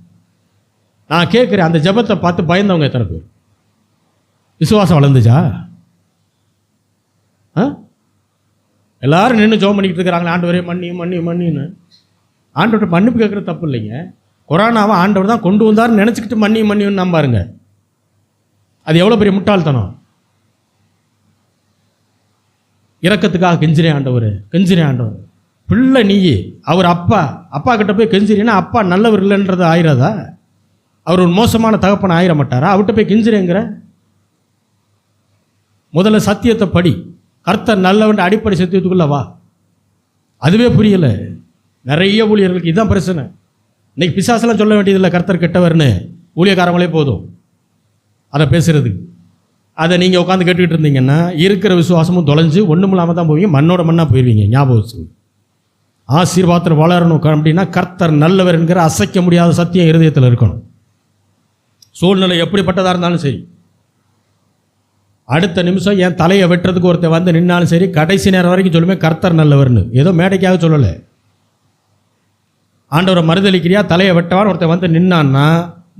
Speaker 1: நான் கேட்குறேன், அந்த ஜெபத்தை பார்த்து பயந்தவங்க எத்தனை பேர்? விசுவாசம் வளர்ந்துச்சா? எல்லாரும் நின்று ஜெபம் பண்ணிக்கிட்டு இருக்கிறாங்களே, ஆண்டவரே மன்னி மன்னி மன்னின்னு. ஆண்டவர்கிட்ட மன்னிப்பு கேட்குறது தப்பு இல்லைங்க. கொரோனாவை ஆண்டவர் தான் கொண்டு வந்தார்னு நினச்சிக்கிட்டு மன்னி மன்னின்னு நம்பாருங்க. அது எவ்வளோ பெரிய முட்டாள்தனம். இரக்கத்துக்காக கெஞ்சிரேன் ஆண்டவர், கெஞ்சிரேன் ஆண்டவர். பிள்ளை நீயே, அவர் அப்பா கிட்ட போய் கெஞ்சிரேன்னா அப்பா நல்லவர் இல்லைன்றது ஆயிராதா? அவர் ஒரு மோசமான தகப்பனை ஆயிர மாட்டாரா? அவர்கிட்ட போய் கெஞ்சிரேங்கிற. முதல்ல சத்தியத்தை படி, கர்த்தர் நல்லவன் அடிப்படை சத்தியத்துக்குள்ள வா. அதுவே புரியலை நிறைய ஊழியர்களுக்கு. இதுதான் பிரச்சனை. இன்னைக்கு பிசாசெல்லாம் சொல்ல வேண்டியதில்லை கர்த்தர் கெட்டவர்னு, ஊழியக்காரங்களே போதும் அதை பேசுறதுக்கு. அதை நீங்கள் உட்காந்து கேட்டுக்கிட்டு இருந்தீங்கன்னா இருக்கிற விசுவாசமும் தொலைஞ்சு ஒன்றும் இல்லாமல் தான் போவீங்க, மண்ணோட மண்ணாக போயிடுவீங்க. ஞாபகம் வச்சுங்க. ஆசீர்வாதத்தில் வளரணும் அப்படின்னா கர்த்தர் நல்லவர் என்கிற அசைக்க முடியாத சத்தியம் இருதயத்தில் இருக்கணும். சூழ்நிலை எப்படிப்பட்டதாக இருந்தாலும் சரி, அடுத்த நிமிஷம் என் தலையை வெட்டுறதுக்கு ஒருத்தர் வந்து நின்னாலும் சரி, கடைசி நேரம் வரைக்கும் சொல்லுமே கர்த்தர் நல்லவர்னு. ஏதோ மேடைக்காக சொல்லலை. ஆண்டவரை மறுதளிக்கிறியா, தலையை வெட்டவான்னு ஒருத்தர் வந்து நின்னான்னா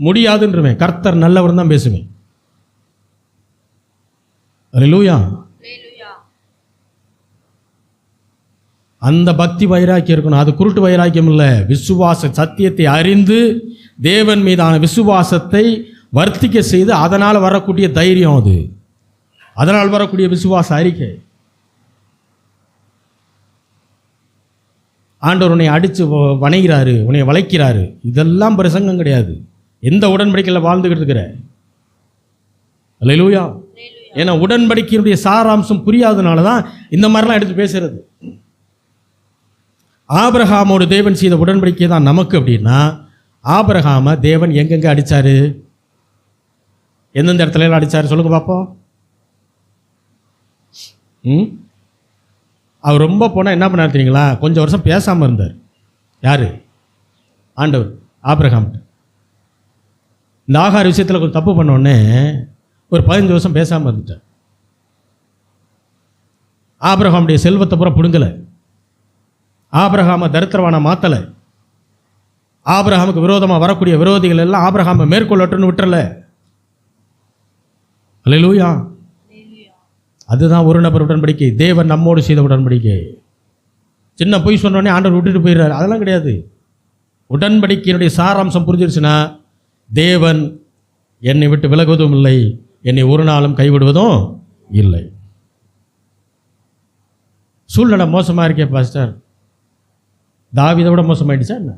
Speaker 1: முடியாதுன்றவேன். கர்த்தர் நல்லவர் தான் பேசுவேன். அல்லேலூயா. அந்த பக்தி வைராக்கியம் இருக்கணும். அது குருட்டு வைராக்கியம் இல்லை. விசுவாச சத்தியத்தை அறிந்து தேவன் மீதான விசுவாசத்தை வர்த்திக்க செய்து அதனால் வரக்கூடிய தைரியம், அது அதனால் வரக்கூடிய விசுவாச அறிக்கை. ஆண்டவர் உன்னை அடித்து வணைகிறாரு, உன்னை வளைக்கிறாரு, இதெல்லாம் பிரசங்கம் கிடையாது. எந்த உடன்படிக்கையில் வாழ்ந்துகிட்டு இருக்கிற? அல்லேலூயா. ஏன்னா உடன்படிக்கையினுடைய சாராம்சம் புரியாதனால தான் இந்த மாதிரிலாம் எடுத்து பேசுறது. ஆபிரகாமோடு தேவன் செய்த உடன்படிக்கை தான் நமக்கு. அப்படின்னா ஆபிரகாம தேவன் எங்கெங்க அடித்தார்? எந்தெந்த இடத்துல அடித்தார் சொல்லுங்க பார்ப்போம். அவர் ரொம்ப போனால் என்ன பண்ணார் தெரியுங்களா? கொஞ்சம் வருஷம் பேசாமல் இருந்தார். யார்? ஆண்டவர் ஆபிரகாம். இந்த ஆகார விஷயத்தில் கொஞ்சம் தப்பு பண்ணோடனே ஒரு 15 வருஷம் பேசாமல் இருந்துட்டார். ஆபிரகாமுடைய செல்வத்தை பூரா பிடுங்கலை, ஆபிரகாம தரித்திரவான மாத்தலை, ஆபிரகாமுக்கு விரோதமாக வரக்கூடிய விரோதிகள் எல்லாம் ஆபிரகாமை மேற்கொள்ளட்டுன்னு விட்டுறல. அல்லேலூயா. அதுதான் ஒரு நபர் உடன்படிக்கை, தேவன் நம்மோடு செய்த உடன்படிக்கை. சின்ன பொய் சொன்னோடனே ஆண்டவர் விட்டுட்டு போயிடுறாரு, அதெல்லாம் கிடையாது. உடன்படிக்கையினுடைய சாராம்சம் புரிஞ்சிருச்சுன்னா தேவன் என்னை விட்டு விலகுவதும் இல்லை, என்னை ஒரு நாளும் கைவிடுவதும் இல்லை. சூழ்நிலை மோசமாக இருக்கே பாஸ்டர், தாவீதை விட மோசமாயிடுச்சா என்ன?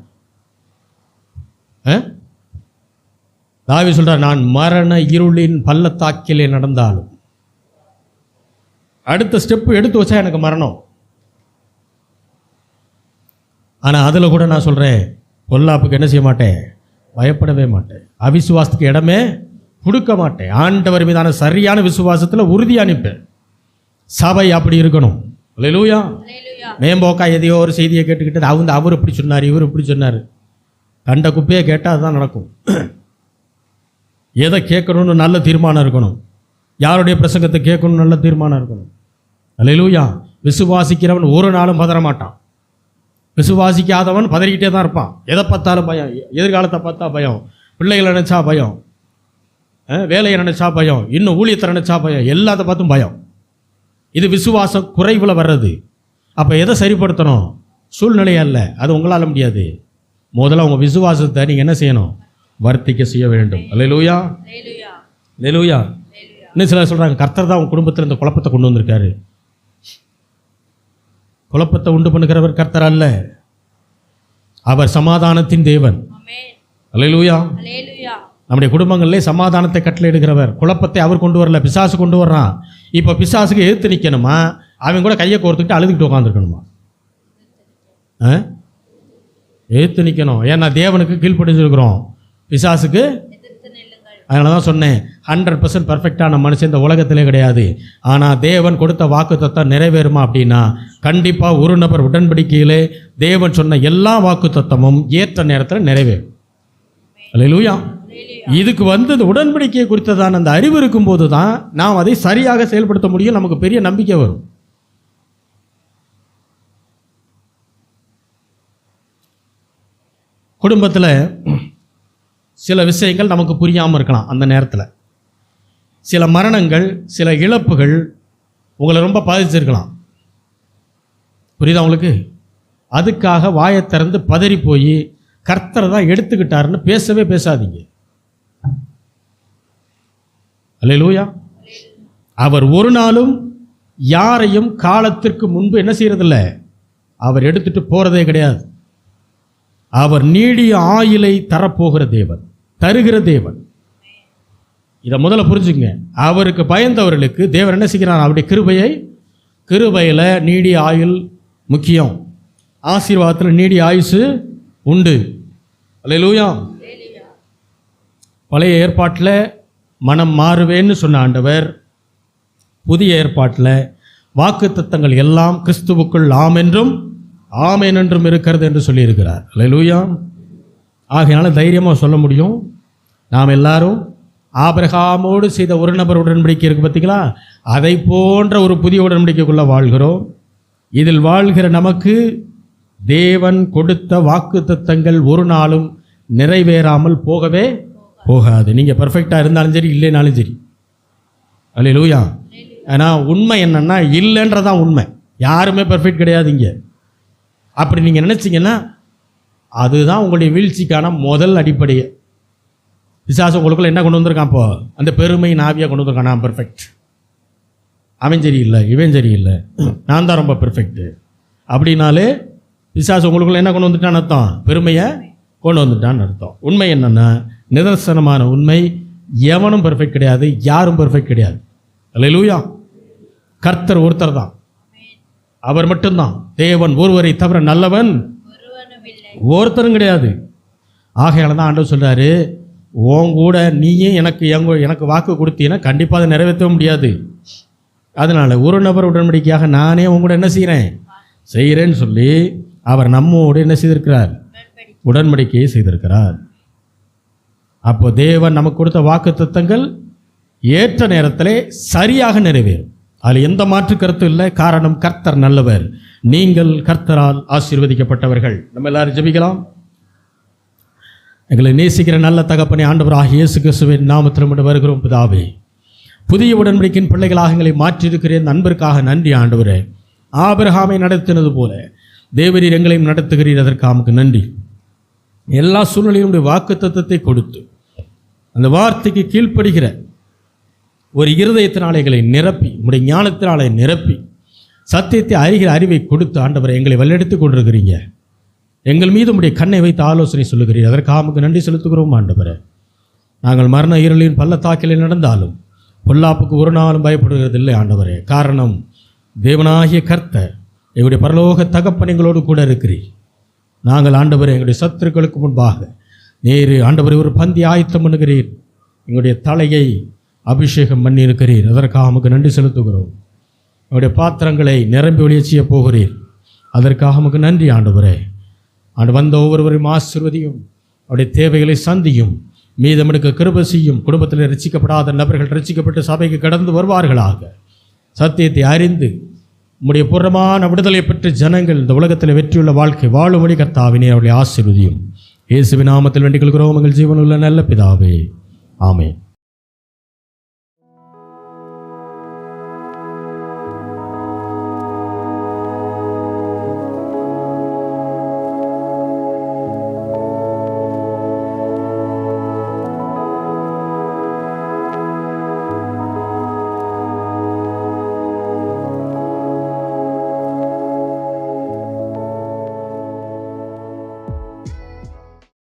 Speaker 1: தாவீது சொல்றார், நான் மரண இருளின் பள்ளத்தாக்கிலே நடந்தாலும். அடுத்த ஸ்டெப்பு எடுத்து வச்சா எனக்கு மரணம். ஆனால் அதில் கூட நான் சொல்கிறேன், பொல்லாப்புக்கு என்ன செய்ய மாட்டேன்? பயப்படவே மாட்டேன். அவிசுவாசத்துக்கு இடமே கொடுக்க மாட்டேன். ஆண்டவர் மீதான சரியான விசுவாசத்தில் உறுதியாக நிற்பேன். சபை அப்படி இருக்கணும். அல்லேலூயா. மேம்போக்கா எதையோ ஒரு செய்தியை கேட்டுக்கிட்டு அவர் இப்படி சொன்னார், இவர் இப்படி சொன்னார், கண்ட குப்பையை கேட்டால் அதுதான் நடக்கும். எதை கேட்கணும்னு நல்ல தீர்மானம் இருக்கணும். யாருடைய பிரசங்கத்தை கேட்கணும்னு நல்ல தீர்மானம் இருக்கணும். அல்லேலூயா. விசுவாசிக்கிறவன் ஒரு நாளும் பதற மாட்டான். விசுவாசிக்காதவன் பதறிக்கிட்டே தான் இருப்பான். எதை பார்த்தாலும் பயம், எதிர்காலத்தை பார்த்தா பயம், பிள்ளைகளை நினச்சா பயம், வேலையை நினச்சா பயம், இன்னும் ஊழியத்தை நினச்சா பயம், எல்லாத்த பார்த்தும் பயம். இது விசுவாசம் குறைவில் வர்றது. அப்போ எதை சரிப்படுத்தணும்? சூழ்நிலை அல்ல, அது உங்களால் முடியாது. முதல்ல உங்கள் விசுவாசத்தை நீங்கள் என்ன செய்யணும்? வர்த்திக்க செய்ய வேண்டும். அல்லேலூயா, அல்லேலூயா. இன்னும் சிலர் சொல்கிறாங்க, கர்த்தர் தான் உங்கள் குடும்பத்தில் இந்த குழப்பத்தை கொண்டு வந்திருக்காரு. குழப்பத்தை உண்டு பண்ணுகிறவர் கர்த்தர் அல்ல, அவர் சமாதானத்தின் தேவன். அல்லேலூயா. நம்முடைய குடும்பங்களிலே சமாதானத்தை கட்டளையிடுகிறவர். குழப்பத்தை அவர் கொண்டு வரல, பிசாசு கொண்டு வர்றான். இப்போ பிசாசுக்கு எதிர்த்து நிற்கணுமா? அவன் கூட கையை கோர்த்துக்கிட்டு அழுதுகிட்டு உட்காந்துருக்கணுமா? எதிர்த்து நிற்கணும். ஏன்னா தேவனுக்கு கீழ்ப்படிஞ்சிருக்கிறோம், பிசாசுக்கு. அதனால தான் சொன்னேன், 100% பர்ஃபெக்டான மனுஷன் இந்த உலகத்திலே கிடையாது. ஆனால் தேவன் கொடுத்த வாக்குத்தத்தம் நிறைவேறுமா அப்படின்னா கண்டிப்பாக ஒரு நபர் உடன்படிக்கையிலே தேவன் சொன்ன எல்லா வாக்குத்தத்தமும் ஏற்ற நேரத்தில் நிறைவேறும். அல்லேலூயா. இதுக்கு இந்த உடன்படிக்கையை குறித்ததான அந்த அறிவு இருக்கும்போது தான் நாம் அதை சரியாக செயல்படுத்த முடியும். நமக்கு பெரிய நம்பிக்கை வரும். குடும்பத்தில் சில விஷயங்கள் நமக்கு புரியாமல் இருக்கலாம். அந்த நேரத்தில் சில மரணங்கள், சில இழப்புகள் உங்களை ரொம்ப பாதிச்சிருக்கலாம். புரியுதா உங்களுக்கு? அதுக்காக வாயை திறந்து பதறி போய் கர்த்தர் தான் எடுத்துக்கிட்டாருன்னு பேசவே பேசாதீங்க. அல்லேலூயா. அவர் ஒரு நாளும் யாரையும் காலத்திற்கு முன்பு என்ன செய்யறதில்ல, அவர் எடுத்துட்டு போறதே கிடையாது. அவர் நீடிய ஆயுளை தரப்போகிற தேவன், தருகிற தேவன். இதை முதல்ல புரிஞ்சுங்க. அவருக்கு பயந்தவர்களுக்கு தேவன் என்ன செய்கிறார்? அவருடைய கிருபையில் நீடிய ஆயுள் முக்கியம். ஆசீர்வாதத்தில் நீடிய ஆயுசு உண்டு. அல்லேலூயா. பழைய ஏற்பாட்டில் மனம் மாறுவேன்னு சொன்ன ஆண்டவர் புதிய ஏற்பாட்டில் வாக்குத்தத்தங்கள் எல்லாம் கிறிஸ்துவுக்குள் ஆம் என்றும் ஆமென் என்றும் இருக்கிறது என்று சொல்லியிருக்கிறார். அல்லேலூயா. ஆகையினால தைரியமாக சொல்ல முடியும், நாம் எல்லாரும் ஆபிரகாமோடு செய்த ஒரு நபர் உடன்படிக்கை இருக்குது பார்த்தீங்களா, அதை போன்ற ஒரு புதிய உடன்படிக்கைக்குள்ளே வாழ்கிறோம். இதில் வாழ்கிற நமக்கு தேவன் கொடுத்த வாக்குத்தத்தங்கள் ஒரு நாளும் நிறைவேறாமல் போகவே போகாது. நீங்கள் பர்ஃபெக்டாக இருந்தாலும் சரி, இல்லைனாலும் சரி. அல்லேலூயா. ஆனால் உண்மை என்னன்னா, இல்லைன்றதான் உண்மை. யாருமே பர்ஃபெக்ட் கிடையாது இங்கே. அப்படி நீங்கள் நினச்சிங்கன்னா அதுதான் உங்களுடைய வீழ்ச்சிக்கான முதல் அடிப்படையே. பிசாசு உங்களுக்குள்ள என்ன கொண்டு வந்திருக்கான்? இப்போ அந்த பெருமை நாவியாக கொண்டு வந்திருக்கான். நான் பர்ஃபெக்ட், அவன் சரியில்லை, இவன் சரியில்லை, நான் தான் ரொம்ப பெர்ஃபெக்ட்டு அப்படின்னாலே பிசாசு உங்களுக்குள்ள என்ன கொண்டு வந்துட்டான்னு அர்த்தம்? பெருமையை கொண்டு வந்துட்டான்னு அர்த்தம். உண்மை என்னன்னா, நிதர்சனமான உண்மை, எவனும் பெர்ஃபெக்ட் கிடையாது, யாரும் பெர்ஃபெக்ட் கிடையாது. அல்லேலூயா. கர்த்தர் ஒருத்தர் தான், அவர் மட்டும்தான் தேவன். ஒருவரை தவிர நல்லவன் ஒருத்தரும் கிடையாது. ஆகையால தான் ஆண்டவர் சொல்றாரு, உன் கூட நீயே எனக்கு வாக்கு கொடுத்தீங்கன்னா கண்டிப்பாக அதை நிறைவேற்ற முடியாது. அதனால ஒரு நபர் உடன்படிக்கையாக நானே உங்க கூட என்ன செய்கிறேன்னு சொல்லி அவர் நம்மோடு என்ன செய்திருக்கிறார்? உடன்படிக்கையை செய்திருக்கிறார். அப்போ தேவன் நமக்கு கொடுத்த வாக்குத்தத்தங்கள் ஏற்ற நேரத்திலே சரியாக நிறைவேறும். அதில் எந்த மாற்று கருத்து இல்லை. காரணம், கர்த்தர் நல்லவர், நீங்கள் கர்த்தரால் ஆசீர்வதிக்கப்பட்டவர்கள். நம்ம எல்லாரும் ஜெபிக்கலாம். எங்களை நேசிக்கிற நல்ல தகப்பனே, ஆண்டவராகிய இயேசு கிறிஸ்துவின் நாமத்தில் வருகிறோம் பிதாவே. புதிய உடன்படிக்கையின் பிள்ளைகளாக எங்களை மாற்றியிருக்கிறேன். நண்பருக்காக நன்றி ஆண்டவரே. ஆபிரகாமை நடத்தினது போல தேவரீர் எங்களையும் நடத்துகிறீர், அதற்கு நமக்கு நன்றி. எல்லா சூழ்நிலையும் வாக்குத்தத்தத்தை கொடுத்து அந்த வார்த்தைக்கு கீழ்ப்படுகிற ஒரு இருதயத்தினாலே எங்களை நிரப்பி, உங்களுடைய ஞானத்தினாலே நிரப்பி, சத்தியத்தை அறிகிற அறிவை கொடுத்து ஆண்டவரை எங்களை வழிநடத்தி கொண்டிருக்கிறீங்க. எங்கள் மீது உங்களுடைய கண்ணை வைத்து ஆலோசனை சொல்லுகிறீர், அதற்காக நமக்கு நன்றி செலுத்துகிறோம் ஆண்டவரை. நாங்கள் மரண இருளின் பள்ளத்தாக்கில் நடந்தாலும் பொல்லாப்புக்கு ஒரு நாளும் பயப்படுகிறதில்லை ஆண்டவரே. காரணம், தேவனாகிய கர்த்தர் எங்களுடைய பரலோக தகப்பன் எங்களோடு கூட இருக்கிறீர். நாங்கள் ஆண்டவரை எங்களுடைய சத்துருக்களுக்கு முன்பாக நேரு ஆண்டவரை ஒரு பந்தி ஆயத்தம் பண்ணுகிறீர். எங்களுடைய தலையை அபிஷேகம் பண்ணி இருக்கிறீர், அதற்காக நமக்கு நன்றி செலுத்துகிறோம். எங்களுடைய பாத்திரங்களை நிரம்பி ஒழிய செய்ய போகிறீர், அதற்காக நமக்கு நன்றி ஆண்டவரே. ஆண்டு வந்த ஒவ்வொருவரையும் ஆசீர்வதியும், அவருடைய தேவைகளை சந்தியும், மீதமெடுக்க கிருபை செய்யும். குடும்பத்தில் ரட்சிக்கப்படாத நபர்கள் ரட்சிக்கப்பட்டு சபைக்கு கடந்து வருவார்களாக. சத்தியத்தை அறிந்து உம்முடைய பூர்ணமான விடுதலை பெற்ற ஜனங்கள் இந்த உலகத்தில் வெற்றியுள்ள வாழ்க்கை வாழும்படி கர்த்தாவினை அவர்களை ஆசீர்வதியும். இயேசுவின் நாமத்தில் வேண்டிக் கொள்கிறோம் எங்கள் ஜீவனுள்ள நல்ல பிதாவே, ஆமென்.